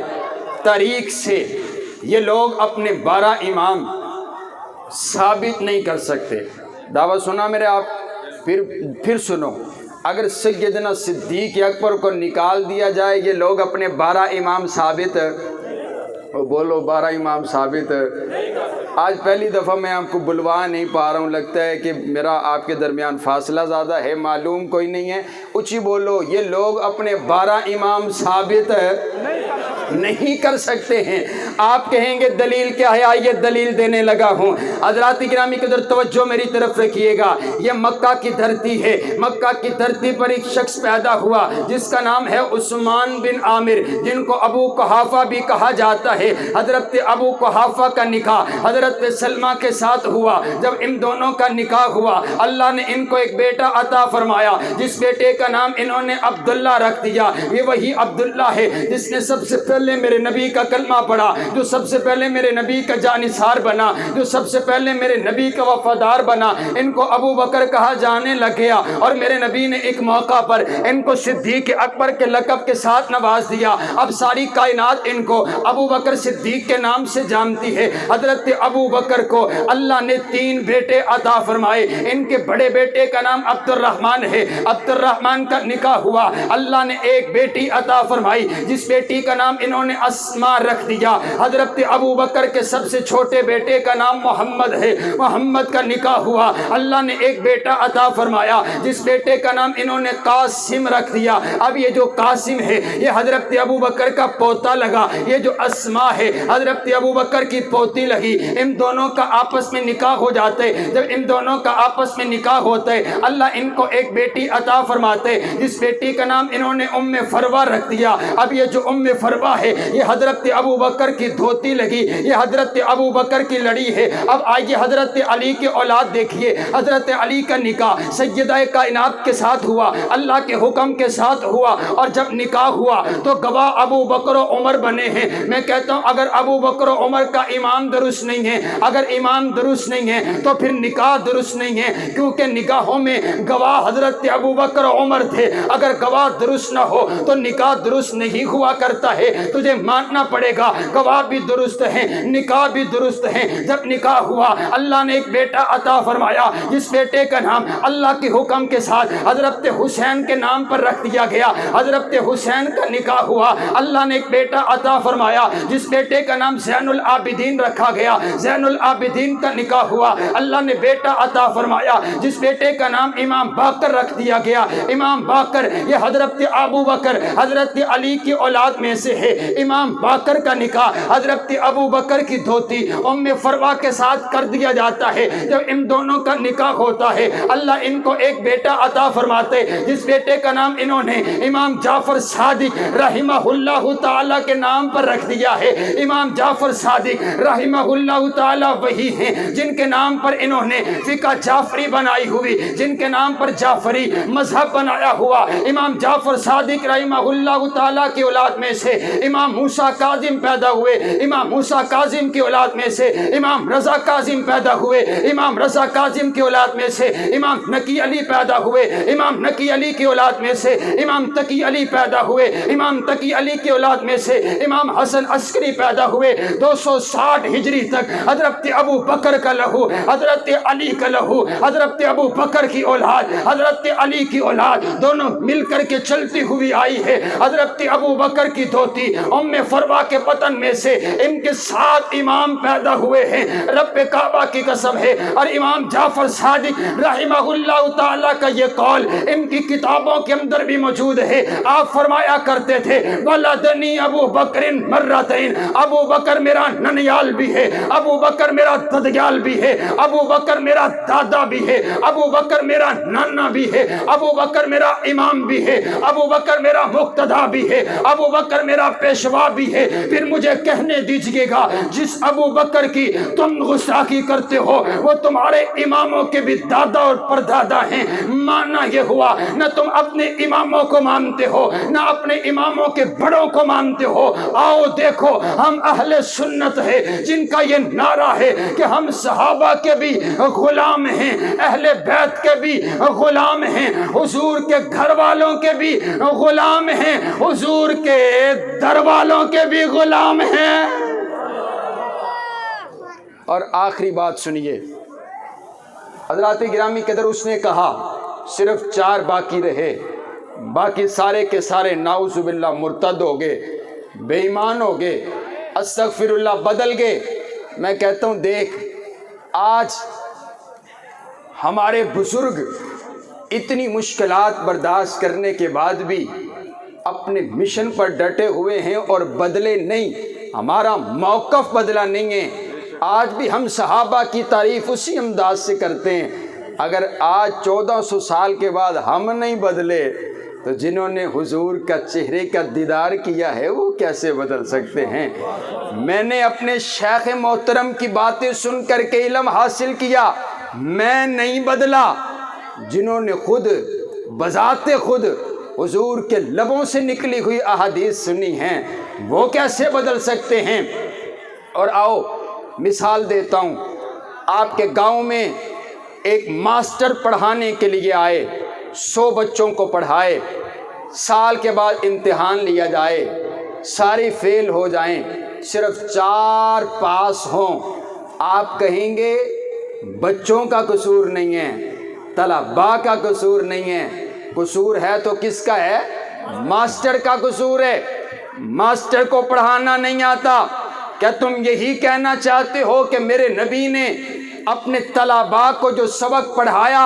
تاریخ سے، یہ لوگ اپنے 12 امام ثابت نہیں کر سکتے. دعویٰ سنا میرے آپ؟ پھر سنو. اگر سیدنا صدیق اکبر کو نکال دیا جائے یہ لوگ اپنے 12 امام ثابت، بولو 12 امام ثابت. آج پہلی دفعہ میں آپ کو بلوا نہیں پا رہا ہوں. لگتا ہے کہ میرا آپ کے درمیان فاصلہ زیادہ ہے، معلوم کوئی نہیں ہے. اونچی بولو. یہ لوگ اپنے 12 امام ثابت نہیں کر سکتے ہیں. آپ کہیں گے دلیل کیا ہے؟ آئیے دلیل دینے لگا ہوں. حضرات گرامی کی ادھر توجہ میری طرف رکھیے گا. یہ مکہ کی دھرتی ہے. مکہ کی دھرتی پر ایک شخص پیدا ہوا جس کا نام ہے عثمان بن عامر، جن کو ابو قحافہ بھی کہا جاتا ہے. حضرت ابو قحافہ کا نکاح حضرت سلمہ کے ساتھ ہوا. جب ان دونوں کا نکاح ہوا اللہ نے ان کو ایک بیٹا عطا فرمایا، جس بیٹے کا نام انہوں نے عبداللہ رکھ دیا. یہ وہی عبداللہ ہے جس نے سب سے پہلے میرے نبی کا کلمہ پڑھا، جو سب سے پہلے میرے نبی کا جانثار بنا، جو سب سے پہلے میرے نبی کا وفادار بنا. ان کو ابو بکر کہا جانے لگ گیا اور میرے نبی نے ایک موقع پر ان کو صدیق اکبر کے لقب کے ساتھ نواز دیا. اب ساری کائنات ان کو ابو بکر صدیق کے نام سے جانتی ہے. حضرت ابو بکر کو اللہ نے 3 بیٹے عطا فرمائے. ان کے بڑے بیٹے کا نام عبد الرحمن ہے. عبد الرحمن کا نکاح ہوا. اللہ نے ایک بیٹی عطا فرمائی جس بیٹی کا نام انہوں نے اسماء رکھ دیا. حضرت ابو بکر کے سب سے چھوٹے بیٹے کا نام محمد ہے. محمد کا نکاح ہوا. اللہ نے ایک بیٹا عطا فرمایا جس بیٹے کا نام انہوں نے قاسم رکھ دیا. اب یہ جو قاسم ہے یہ حضرت ابو بکر کا پوتا لگا. یہ جو اسماء ہے حضرت ابو بکر کی پوتی لگی. ان دونوں کا آپس میں نکاح ہو جاتے. جب ان دونوں کا آپس میں نکاح ہوتے اللہ ان کو ایک بیٹی عطا فرماتے جس بیٹی کا نام انہوں نے ام فروہ رکھ دیا. اب یہ جو ام فروہ ہے یہ حضرت ابو بکر کی دھوتی لگی. یہ حضرت ابو بکر کی لڑی ہے. اب آئیے حضرت علی کی اولاد دیکھیے. حضرت علی کا نکاح سیدہ کائنات کے ساتھ ہوا، اللہ کے حکم کے ساتھ ہوا. اور جب نکاح ہوا تو گواہ ابو بکر و عمر بنے ہیں. میں کہتا ہوں اگر ابو بکر و عمر کا ایمان درست نہیں ہے، اگر ایمان درست نہیں ہے تو پھر نکاح درست نہیں ہے، کیونکہ نکاحوں میں گواہ حضرت ابو بکر و عمر تھے. اگر گواہ درست نہ ہو تو نکاح درست نہیں ہوا کرتا ہے. تجھے ماننا پڑے گا گواہ بھی درست ہیں، نکاح بھی درست ہیں. جب نکاح ہوا اللہ نے ایک بیٹا عطا فرمایا جس بیٹے کا نام اللہ کے حکم کے ساتھ حضرت حسین کے نام پر رکھ دیا گیا. حضرت حسین کا نکاح ہوا. اللہ نے ایک بیٹا عطا فرمایا جس بیٹے کا نام زین العابدین رکھا گیا. زین العابدین کا نکاح ہوا. اللہ نے بیٹا عطا فرمایا جس بیٹے کا نام امام باقر رکھ دیا گیا. امام باقر یہ حضرت ابو بکر حضرت علی کی اولاد میں سے ہے. امام باقر کا نکاح حضرت ابو بکر کی دھوتی ام فروا کے ساتھ کر دیا جاتا ہے۔ جب ان دونوں کا نکاح ہوتا ہے اللہ ان کو ایک بیٹا عطا فرماتے، جس بیٹے کا نام انہوں نے امام جعفر صادق رحمہ اللہ تعالیٰ کے نام پر رکھ دیا ہے۔ امام جعفر صادق رحمہ اللہ تعالیٰ وہی ہیں جن کے نام پر انہوں نے فقہ جعفری بنائی ہوئی، جن کے نام پر جعفری مذہب بنایا ہوا۔ امام جعفر صادق رحمہ اللہ تعالیٰ کی اولاد میں سے امام موسیٰ کاظم پیدا ہوئے، امام موسیٰ کاظم کی اولاد میں سے امام رضا کاظم پیدا ہوئے، امام رضا کاظم کی اولاد میں سے امام نقی علی پیدا ہوئے، امام نقی علی کی اولاد میں سے امام تقی علی پیدا ہوئے، امام تقی علی کی اولاد میں سے امام حسن عسکری پیدا ہوئے۔ 260 ہجری تک حضرت ابو بکر کا لہو، حضرت علی کا لہو، حضرت ابو بکر کی اولاد، حضرت علی کی اولاد دونوں مل کر کے چلتی ہوئی آئی ہے۔ حضرت ابو بکر کی دھوتی ام فروا کے پتن میں سے ان کے 7 امام پیدا ہوئے ہیں، رب کعبہ کی قسم ہے۔ اور امام جعفر صادق رحمہ اللہ تعالیٰ کا یہ قول ان کی کتابوں کے اندر بھی موجود ہے۔ آپ فرمایا کرتے تھے ولدنی ابو بکر مرتین، ابو بکر میرا ننیال بھی ہے، ابو بکر میرا ددیال بھی ہے، ابو بکر میرا دادا بھی ہے، ابو بکر میرا نانا بھی ہے، ابو بکر میرا امام بھی ہے، ابو بکر میرا مقتدا بھی ہے، ابو بکر میرا پیشوا بھی ہے۔ پھر مجھے کہنے دیجئے گا جس ابو بکر کی تم گستاخی کرتے ہو وہ تمہارے اماموں کے بھی دادا اور پردادا ہیں۔ مانا یہ ہوا نہ تم اپنے اماموں کو مانتے ہو نہ اپنے اماموں کے بڑوں کو مانتے ہو۔ آؤ دیکھو ہم اہل سنت ہے جن کا یہ نعرہ ہے کہ ہم صحابہ کے بھی غلام ہیں، اہل بیت کے بھی غلام ہیں، حضور کے گھر والوں کے بھی غلام ہیں، حضور کے در والوں کے بھی غلام ہیں۔ اور آخری بات سنیے حضرات گرامی قدر، اس نے کہا صرف 4 باقی رہے، باقی سارے کے سارے نعوذ باللہ مرتد ہو گئے، بے ایمان ہو گئے، استغفر اللہ بدل گئے۔ میں کہتا ہوں دیکھ آج ہمارے بزرگ اتنی مشکلات برداشت کرنے کے بعد بھی اپنے مشن پر ڈٹے ہوئے ہیں اور بدلے نہیں، ہمارا موقف بدلا نہیں ہے۔ آج بھی ہم صحابہ کی تعریف اسی انداز سے کرتے ہیں۔ اگر آج 1400 سال کے بعد ہم نہیں بدلے تو جنہوں نے حضور کا چہرے کا دیدار کیا ہے وہ کیسے بدل سکتے ہیں؟ میں نے اپنے شیخ محترم کی باتیں سن کر کے علم حاصل کیا، میں نہیں بدلا۔ جنہوں نے خود بذات خود حضور کے لبوں سے نکلی ہوئی احادیث سنی ہیں وہ کیسے بدل سکتے ہیں؟ اور آؤ مثال دیتا ہوں، آپ کے گاؤں میں ایک ماسٹر پڑھانے کے لیے آئے، 100 بچوں کو پڑھائے، سال کے بعد امتحان لیا جائے، سارے فیل ہو جائیں، صرف 4 پاس ہوں، آپ کہیں گے بچوں کا قصور نہیں ہے، طلباء کا قصور نہیں ہے، قصور ہے تو کس کا ہے؟ ماسٹر کا قصور ہے۔ ماسٹر کو پڑھانا نہیں آتا۔ کیا تم یہی کہنا چاہتے ہو کہ میرے نبی نے اپنے طلباء کو جو سبق پڑھایا،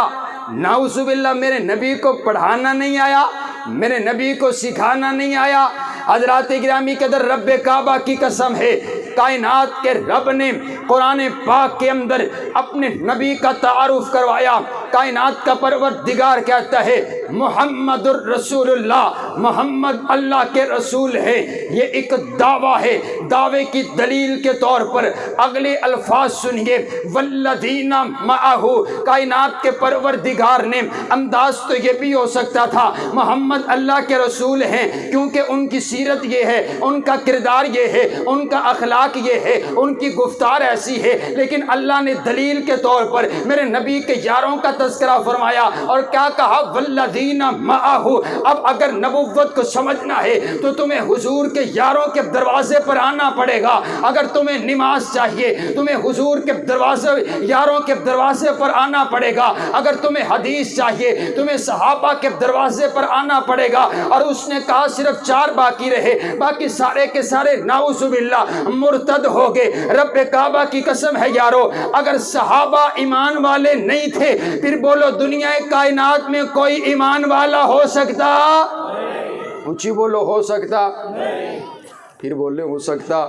نعوذ باللہ میرے نبی کو پڑھانا نہیں آیا، میرے نبی کو سکھانا نہیں آیا؟ حضرات گرامی قدر رب کعبہ کی قسم ہے، کائنات کے رب نے قرآن پاک کے اندر اپنے نبی کا تعارف کروایا۔ کائنات کا پروردگار کہتا ہے محمد الرسول اللہ، محمد اللہ کے رسول ہے۔ یہ ایک دعویٰ ہے، دعوے کی دلیل کے طور پر اگلے الفاظ سنیے، والذین معہ۔ کائنات کے پروردگار نے، انداز تو یہ بھی ہو سکتا تھا محمد اللہ کے رسول ہیں کیونکہ ان کی سیرت یہ ہے، ان کا کردار یہ ہے، ان کا اخلاق یہ ہے، ان کی گفتار ایسی ہے، لیکن اللہ نے دلیل کے طور پر میرے نبی کے یاروں کا تذکرہ فرمایا اور کیا کہا؟ والذین معہ۔ اب اگر نبوت کو سمجھنا ہے تو تمہیں حضور کے یاروں کے دروازے پر آنا پڑے گا۔ اگر تمہیں نماز چاہیے تمہیں حضور کے دروازے، یاروں کے دروازے پر آنا پڑے گا۔ اگر تمہیں حدیث چاہیے تمہیں صحابہ کے دروازے پر آنا پڑے گا۔ اور اس نے کہا صرف 4 باقی رہے، باقی سارے کے سارے نعوذ باللہ مرتد ہو گئے۔ رب کعبہ کی قسم ہے یارو، اگر صحابہ ایمان والے نہیں تھے پھر بولو دنیا کائنات میں کوئی ایمان والا ہو سکتا؟ اونچی بولو، ہو سکتا؟ پھر بولے ہو سکتا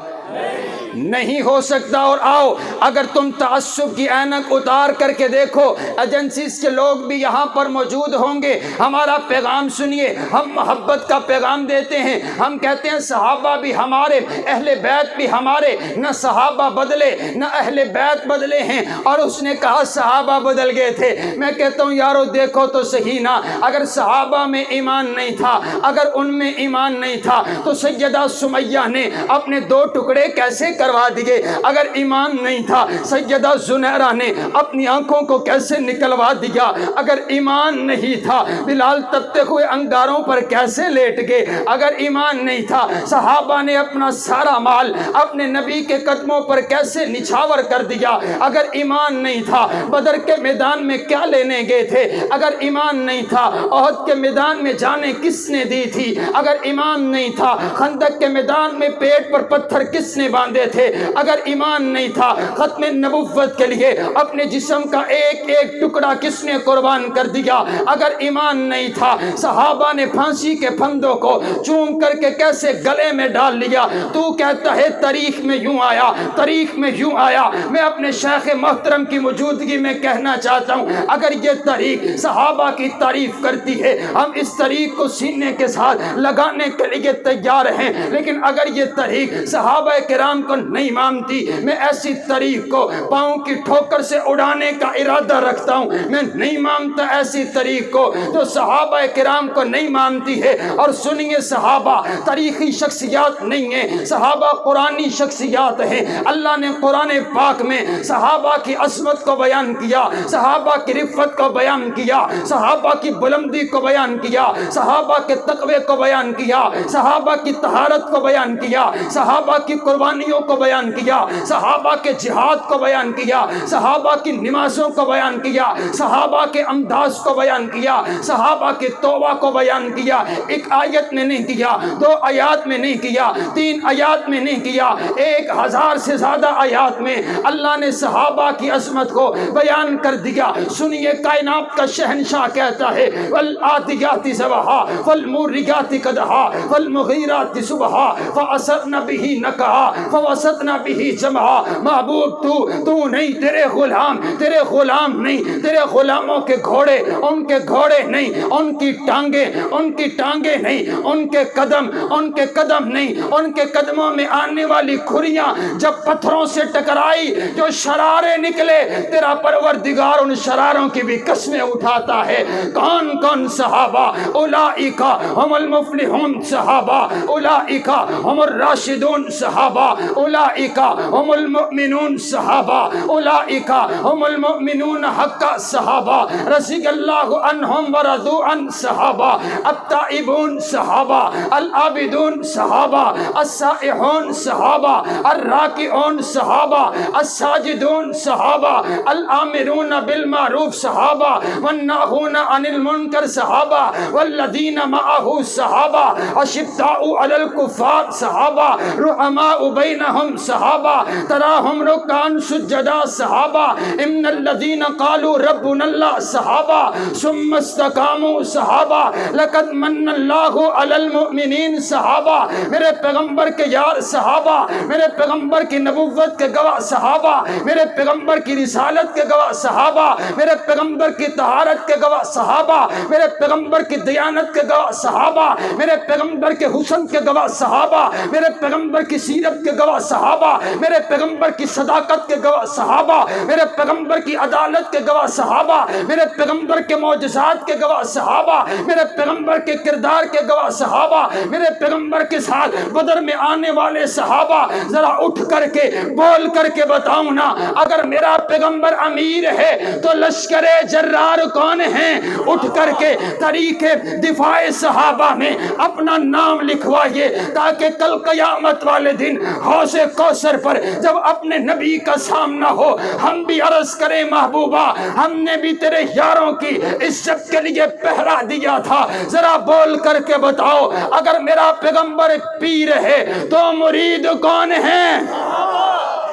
نہیں ہو سکتا۔ اور آؤ اگر تم تعصب کی اینک اتار کر کے دیکھو، ایجنسیز کے لوگ بھی یہاں پر موجود ہوں گے، ہمارا پیغام سنیے، ہم محبت کا پیغام دیتے ہیں، ہم کہتے ہیں صحابہ بھی ہمارے، اہل بیت بھی ہمارے، نہ صحابہ بدلے نہ اہل بیت بدلے ہیں۔ اور اس نے کہا صحابہ بدل گئے تھے۔ میں کہتا ہوں یارو دیکھو تو صحیح نا، اگر صحابہ میں ایمان نہیں تھا، اگر ان میں ایمان نہیں تھا تو سیدہ سمیہ نے اپنے 2 ٹکڑے کیسے کروا دیے؟ اگر ایمان نہیں تھا سیدہ زنیرہ نے اپنی آنکھوں کو کیسے نکلوا دیا؟ اگر ایمان نہیں تھا بلال تپتے ہوئے انگاروں پر کیسے لیٹ گئے؟ اگر ایمان نہیں تھا صحابہ نے اپنا سارا مال اپنے نبی کے قدموں پر کیسے نچھاور کر دیا؟ اگر ایمان نہیں تھا بدر کے میدان میں کیا لینے گئے تھے؟ اگر ایمان نہیں تھا احد کے میدان میں جانیں کس نے دی تھی؟ اگر ایمان نہیں تھا خندق کے میدان میں پیٹ پر پتھر کس نے باندھے تھے؟ اگر ایمان نہیں تھا ختم نبوت کے لیے اپنے جسم کا ایک ایک ٹکڑا کس نے قربان کر دیا؟ اگر ایمان نہیں تھا صحابہ نے پھانسی کے پھندوں کو چوم کر کے کیسے گلے میں ڈال لیا؟ تو کہتا ہے تاریخ میں یوں آیا، تاریخ میں یوں آیا۔ میں اپنے شیخ محترم کی موجودگی میں کہنا چاہتا ہوں اگر یہ تاریخ صحابہ کی تعریف کرتی ہے ہم اس تاریخ کو سینے کے ساتھ لگانے کے لیے تیار ہیں، لیکن اگر یہ تاریخ صحابہ کرام کو نہیں مانتی میں ایسی تاریخ کو پاؤں کی ٹھوکر سے اڑانے کا ارادہ رکھتا ہوں۔ میں نہیں مانتا ایسی تاریخ کو جو صحابہ کرام کو نہیں مانتی ہے۔ اور سنیے صحابہ تاریخی شخصیات نہیں ہیں، صحابہ قرآنی شخصیات ہیں۔ اللہ نے قرآن پاک میں صحابہ کی عظمت کو بیان کیا، صحابہ کی رفت کو بیان کیا، صحابہ کی بلندی کو بیان کیا، صحابہ کے تقوی کو بیان کیا، صحابہ کی طہارت کو بیان کیا، صحابہ کی قربانیوں کو بیان کیا، صحابہ کے جہاد کو بیان کیا، صحابہ کی نمازوں کو بیان کیا، صحابہ کے انداز کو بیان کیا، صحابہ کے توبہ کو بیان کیا۔ ایک آیت میں نہیں کیا، 2 آیات میں نہیں کیا، 3 آیات میں نہیں کیا، 1000 سے زیادہ آیات میں اللہ نے صحابہ کی عظمت کو بیان کر دیا۔ سنیے کائنات کا شہنشاہ کہتا ہے والعادیات ضبحا فالموریات قدحا فالمغیرات صبحا فأثرن به نقعا فوسطن به جمعا۔ محبوب تو نہیں، تیرے غلام نہیں، تیرے غلاموں کے گھوڑے ان کے گھوڑے نہیں، ان کی ٹانگیں نہیں، ان کے قدم نہیں، ان کے قدموں میں آنے والی کھریاں جب پتھروں سے ٹکرائی جو شرارے نکلے تیرا پروردگار ان شراروں کی بھی قسمیں اٹھاتا ہے۔ کون کون صحابہ؟ اولئک ہم المفلحون صحابہ، اولئک ہم الراشدون صحابہ، اولئک ہم المؤمنون صحابہ، اولئک ہم المؤمنون حقا صحابہ، رضی اللہ عنہم ورضوا عن صحابہ، التائبون صحابہ، العابدون صحابہ، السائحون صحابہ، الراکعون صحابہ، الساجدون صحابہ، الآمرون بالمعروف صحابہ، والناہون عن المنکر صحابہ، والذین معہ صحابہ، اشداء علی الکفار صحابہ، رحماء بینہم صحابہ، تراہم رکعا سجدا صحابہ، ان الذین قالوا ربنا اللہ صحابہ، ثم استقاموا صحابہ، لقد من اللہ علی المؤمنین صحابہ۔ میرے پیغمبر کے یار صحابہ، میرے پیغمبر کی نبوت کے گواہ صحابہ، میرے پیغمبر کی رسالت کے گواہ صحابہ، میرے پیغمبر کی طہارت کے گواہ صحابہ، میرے پیغمبر کی دیانت کے گواہ صحابہ، میرے پیغمبر کے حسن کے گواہ صحابہ، میرے پیغمبر کی سیرت کے گواہ صحابہ، میرے پیغمبر کی صداقت کے گواہ صحابہ، میرے پیغمبر کی عدالت کے گواہ صحابہ، میرے پیغمبر کے معجزات کے گواہ صحابہ، میرے پیغمبر کے کردار کے گواہ صحابہ، میرے پیغمبر کے ساتھ بدر میں آنے والے صحابہ۔ ذرا اٹھ کر کے بول کر کے بتاؤں نا، اگر میرا پیغمبر امیر ہے تو لشکر جرار کون ہیں؟ اٹھ کر کے تاریخ دفاع صحابہ میں اپنا نام لکھوائیے تاکہ کل قیامت والے دن حوض کوثر پر جب اپنے نبی کا سامنا ہو ہم بھی عرض کریں محبوبہ ہم نے بھی تیرے یاروں کی عزت کے لیے پہرا دیا تھا۔ ذرا بول کر کے بتاؤ اگر میرا پیغمبر پیر ہے تو مرید کون ہیں؟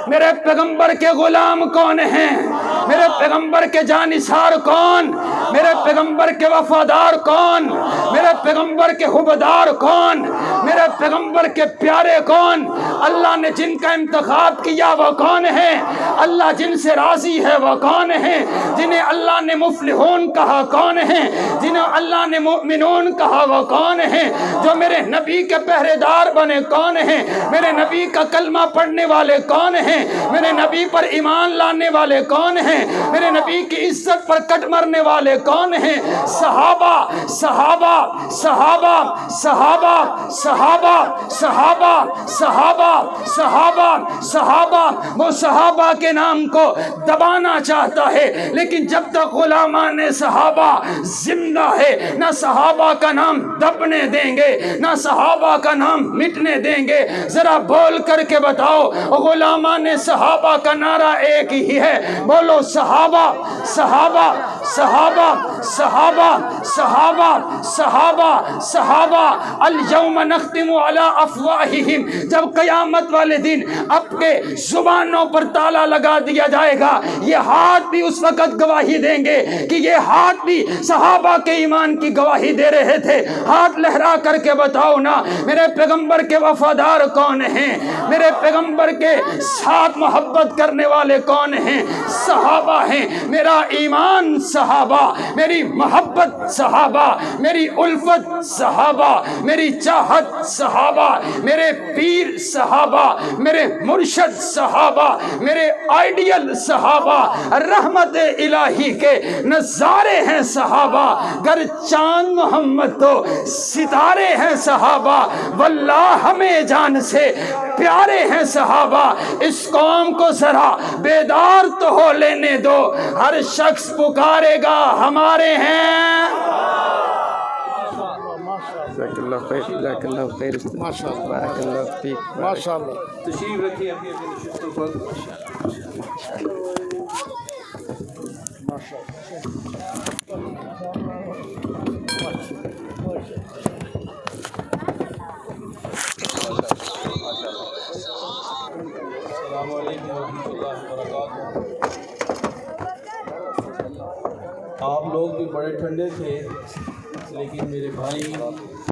میرے پیغمبر کے غلام کون ہیں؟ میرے پیغمبر کے جانثار کون؟ میرے پیغمبر کے وفادار کون؟ میرے پیغمبر کے حبدار کون؟ میرے پیغمبر کے پیارے کون؟ اللہ نے جن کا انتخاب کیا وہ کون ہے؟ اللہ جن سے راضی ہے وہ کون ہے؟ جنہیں اللہ نے مفلحون کہا کون ہے؟ جنہیں اللہ نے مؤمنون کہا وہ کون ہے؟ جو میرے نبی کے پہرے دار بنے کون ہیں؟ میرے نبی کا کلمہ پڑھنے والے کون ہیں؟ میرے نبی پر ایمان لانے والے کون ہیں؟ میرے نبی کی عزت پر کٹ مرنے والے کون ہیں؟ صحابہ صحابہ صحابہ صحابہ صحابہ صحابہ صحابہ صحابہ صحابہ وہ صحابہ کے نام کو دبانا چاہتا ہے، لیکن جب تک غلامان صحابہ زندہ ہے نہ صحابہ کا نام دبنے دیں گے، نہ صحابہ کا نام مٹنے دیں گے۔ ذرا بول کر کے بتاؤ، غلامان صحابہ کا نعرہ ایک ہی ہے، بولو صحابہ صحابہ صحابہ صحابہ صحابہ صحابہ صحابہ۔ الیوم نختم علی افواہہم، جب قیامت والے دن اپنے زبانوں پر تالا لگا دیا جائے گا، یہ ہاتھ بھی اس وقت گواہی دیں گے کہ یہ ہاتھ بھی صحابہ کے ایمان کی گواہی دے رہے تھے۔ ہاتھ لہرا کر کے بتاؤ نا، میرے پیغمبر کے وفادار کون ہیں؟ میرے پیغمبر کے ساتھ محبت کرنے والے کون ہیں؟ صحابہ ہیں۔ میرا ایمان صحابہ، میری محبت صحابہ، میری الفت صحابہ، میری چاہت صحابہ، میرے پیر صحابہ، میرے مرشد صحابہ، میرے آئیڈیل صحابہ، رحمت الہی کے نظارے ہیں صحابہ۔ گر چاند محمد تو ستارے ہیں صحابہ، واللہ ہمیں جان سے پیارے ہیں صحابہ۔ اس قوم کو ذرا بیدار تو ہو لینے دو، ہر شخص پکارے گا ہمارے ہیں۔ جزاک اللہ خیر، جزاک اللہ خیر، ماشاء اللہ بارک اللہ فیک۔ ماشاء اللہ۔ تشریف رکھیے اپنی اپنی نشستوں پر۔ السلام علیکم ورحمۃ اللہ وبرکاتہ۔ آپ لوگ بھی بڑے ٹھنڈے تھے، لیکن میرے بھائی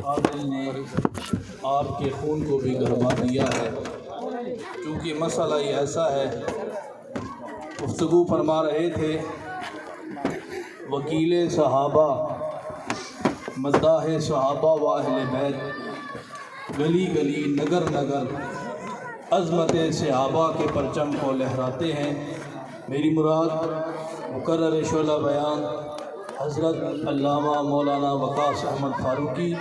عادل نے آپ کے خون کو بھی گرما دیا ہے، کیونکہ مسئلہ ہی ایسا ہے۔ گفتگو فرما رہے تھے وکیل صحابہ، مداح صحابہ و اہل بیت، گلی گلی نگر نگر عظمت صحابہ کے پرچم کو لہراتے ہیں۔ میری مراد مقرر شعلہ بیان حضرت علامہ مولانا وقاص احمد فاروقی،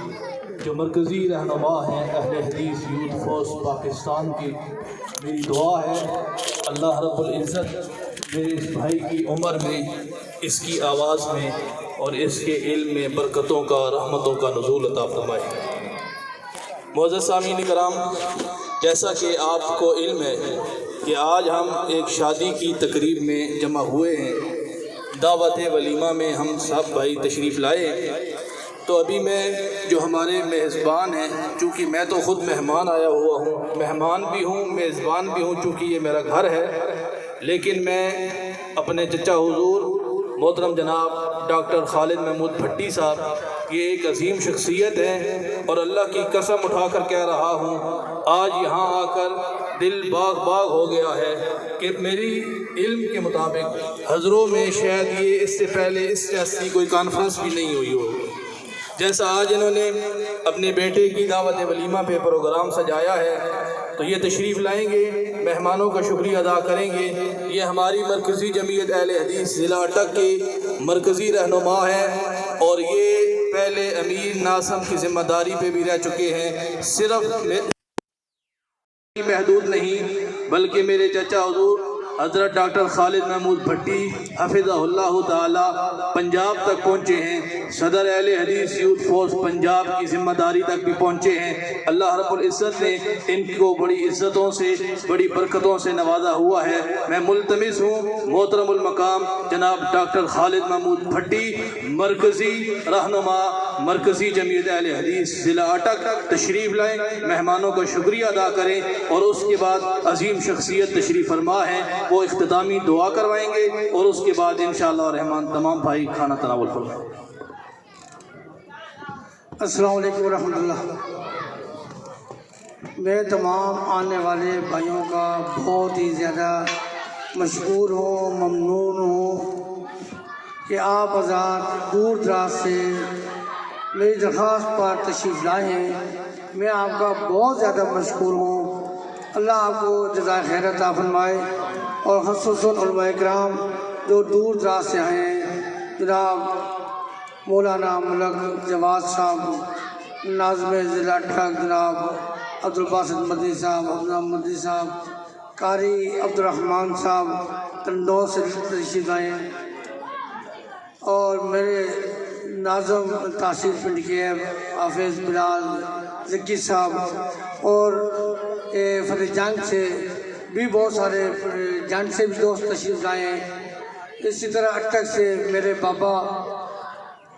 جو مرکزی رہنما ہیں اہل حدیث یوتھ فورس پاکستان کی۔ میری دعا ہے اللہ رب العزت میرے اس بھائی کی عمر میں، اس کی آواز میں اور اس کے علم میں برکتوں کا، رحمتوں کا نزول عطا فرمائے۔ معزز سامعین کرام، جیسا کہ آپ کو علم ہے کہ آج ہم ایک شادی کی تقریب میں جمع ہوئے ہیں، دعوت ولیمہ میں ہم سب بھائی تشریف لائے۔ تو ابھی میں جو ہمارے میزبان ہیں، چونکہ میں تو خود مہمان آیا ہوا ہوں، مہمان بھی ہوں میزبان بھی ہوں، چونکہ یہ میرا گھر ہے، لیکن میں اپنے چچا حضور محترم جناب ڈاکٹر خالد محمود بھٹی صاحب، یہ ایک عظیم شخصیت ہے، اور اللہ کی قسم اٹھا کر کہہ رہا ہوں آج یہاں آ کر دل باغ باغ ہو گیا ہے کہ میری علم کے مطابق حضروں میں شاید یہ اس سے پہلے اس جیسی کوئی کانفرنس بھی نہیں ہوئی ہو، جیسا آج انہوں نے اپنے بیٹے کی دعوت ولیمہ پہ پروگرام سجایا ہے۔ تو یہ تشریف لائیں گے، مہمانوں کا شکریہ ادا کریں گے۔ یہ ہماری مرکزی جمعیت اہل حدیث ضلع اٹک کے مرکزی رہنما ہیں، اور یہ پہلے امیر ناصم کی ذمہ داری پہ بھی رہ چکے ہیں۔ صرف محدود نہیں بلکہ میرے چچا حضور حضرت ڈاکٹر خالد محمود بھٹی حفظہ اللہ تعالی پنجاب تک پہنچے ہیں، صدر اہل حدیث یوتھ فورس پنجاب کی ذمہ داری تک بھی پہنچے ہیں۔ اللہ رب العزت نے ان کو بڑی عزتوں سے، بڑی برکتوں سے نوازا ہوا ہے۔ میں ملتمس ہوں محترم المقام جناب ڈاکٹر خالد محمود بھٹی، مرکزی رہنما مرکزی جمعیت اہل حدیث ضلع اٹک، تشریف لائیں، مہمانوں کا شکریہ ادا کریں، اور اس کے بعد عظیم شخصیت تشریف فرما ہے، وہ اختتامی دعا کروائیں گے، اور اس کے بعد انشاءاللہ الرحمن تمام بھائی کھانا تناول فرمائیں۔ السلام علیکم ورحمۃ اللہ۔ میں تمام آنے والے بھائیوں کا بہت ہی زیادہ مشکور ہوں، ممنون ہوں کہ آپ حضرات دور دراز سے میری درخواست پر تشریف لائے ہیں۔ میں آپ کا بہت زیادہ مشکور ہوں۔ اللہ آپ کو جزائے خیر عطا فرمائے، اور خصوصاً علماء کرام جو دور دراز سے آئے ہیں، جناب مولانا ملک جواد صاحب، ناظم ضلع ٹھگ جناب عبدالباسط مدنی صاحب، حفظہ مدنی صاحب، قاری عبدالرحمن صاحب تندور سے تشریف لائے ہیں، اور میرے ناظم تحصیل پنڈ کے حافظ بلال ذکی صاحب، اور فتح جنگ سے بھی بہت سارے جنگ سے بھی دوست تشریف لائے ہیں۔ اسی طرح اٹک سے میرے بابا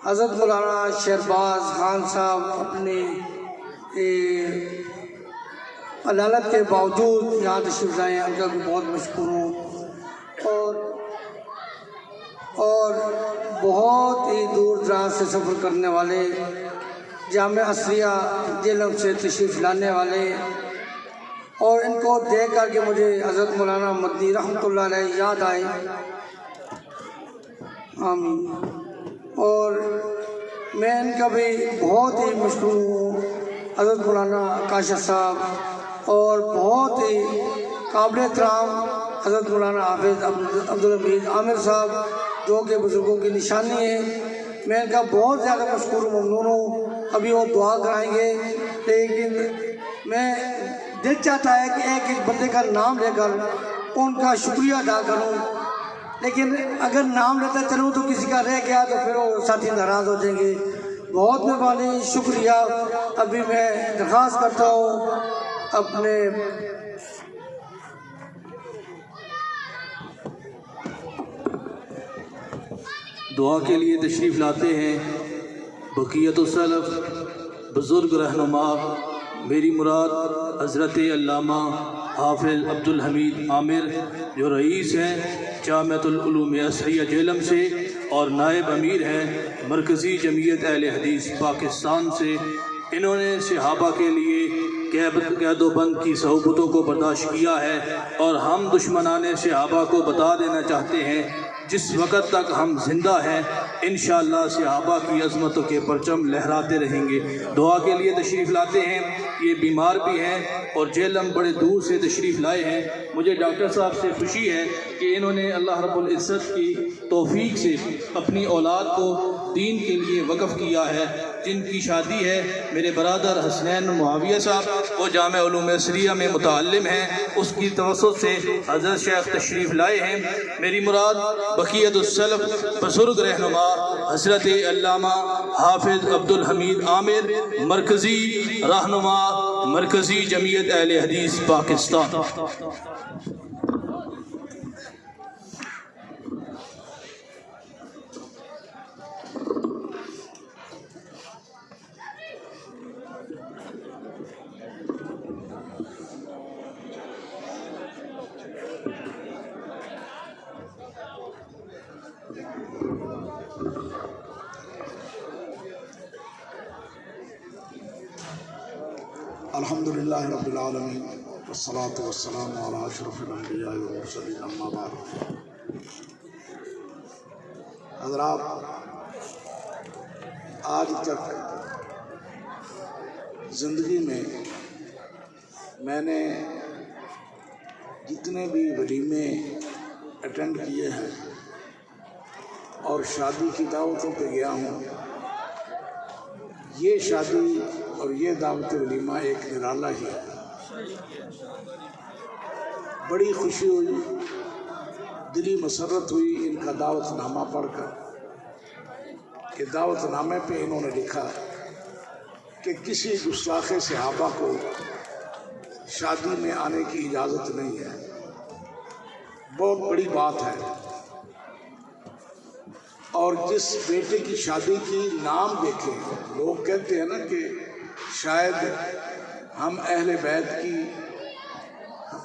حضرت مولانا شہرباز خان صاحب اپنی علالت کے باوجود یہاں تشریف لائے ہیں، ان کا بھی بہت مشکور ہوں۔ اور بہت ہی دور دراز سے سفر کرنے والے، جامعہ عصریہ جہلم سے تشریف لانے والے، اور ان کو دیکھ کر کے مجھے حضرت مولانا مدنی رحمۃ اللہ علیہ یاد آئے، آمین۔ اور میں ان کا بھی بہت ہی مشکور ہوں، حضرت مولانا کاشف صاحب، اور بہت ہی قابل احترام حضرت مولانا حافظ عبدالحمید عامر صاحب، جو کہ بزرگوں کی نشانی ہے۔ میں ان کا بہت زیادہ مشکور و ممنون ہوں۔ ابھی وہ دعا کرائیں گے، لیکن میں دل چاہتا ہے کہ ایک ایک بندے کا نام لے کر ان کا شکریہ ادا کروں، لیکن اگر نام لیتا چلوں تو کسی کا رہ گیا تو پھر وہ ساتھی ناراض ہو جائیں گے۔ بہت مہربانی، شکریہ۔ ابھی میں درخواست کرتا ہوں اپنے دعا کے لیے تشریف لاتے ہیں بقیت السلف بزرگ رہنما میری مراد حضرت علامہ حافظ عبدالحمید عامر، جو رئیس ہیں جامعۃ العلوم عصریہ جہلم سے اور نائب امیر ہیں مرکزی جمعیت اہل حدیث پاکستان سے۔ انہوں نے صحابہ کے لیے قید و بند کی صحبتوں کو برداشت کیا ہے، اور ہم دشمنان صحابہ کو بتا دینا چاہتے ہیں جس وقت تک ہم زندہ ہیں انشاءاللہ صحابہ کی عظمتوں کے پرچم لہراتے رہیں گے۔ دعا کے لیے تشریف لاتے ہیں، یہ بیمار بھی ہیں اور جہلم بڑے دور سے تشریف لائے ہیں۔ مجھے ڈاکٹر صاحب سے خوشی ہے کہ انہوں نے اللہ رب العزت کی توفیق سے اپنی اولاد کو دین کے لیے وقف کیا ہے۔ جن کی شادی ہے میرے برادر حسنین معاویہ صاحب، وہ جامعہ علوم عصریہ میں متعلم ہیں، اس کی توسط سے حضرت شیخ تشریف لائے ہیں۔ میری مراد بقیت السلف بزرگ رہنما حضرت علامہ حافظ عبدالحمید عامر، مرکزی رہنما مرکزی جمعیت اہل حدیث پاکستان۔ الحمدللہ رب العالمین والصلاة والسلام علی اشرف الانبیاء والمرسلین، اما بعد۔ حضرات، آج تک زندگی میں نے جتنے بھی ولیمے اٹینڈ کیے ہیں اور شادی کی دعوتوں پہ گیا ہوں، یہ شادی اور یہ دعوت ولیمہ ایک نرالا ہی ہے۔ بڑی خوشی ہوئی، دلی مسرت ہوئی ان کا دعوت نامہ پڑھ کر، کہ دعوت نامے پہ انہوں نے لکھا کہ کسی گستاخ صحابہ کو شادی میں آنے کی اجازت نہیں ہے۔ بہت بڑی بات ہے، اور جس بیٹے کی شادی کی نام دیکھیں، لوگ کہتے ہیں نا کہ شاید ہم اہل بیت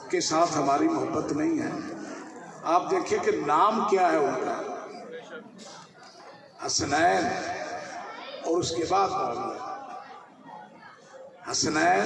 کے ساتھ ہماری محبت نہیں ہے۔ آپ دیکھیں کہ نام کیا ہے ان کا، حسنین، اور اس کے بعد معاویہ۔ حسنین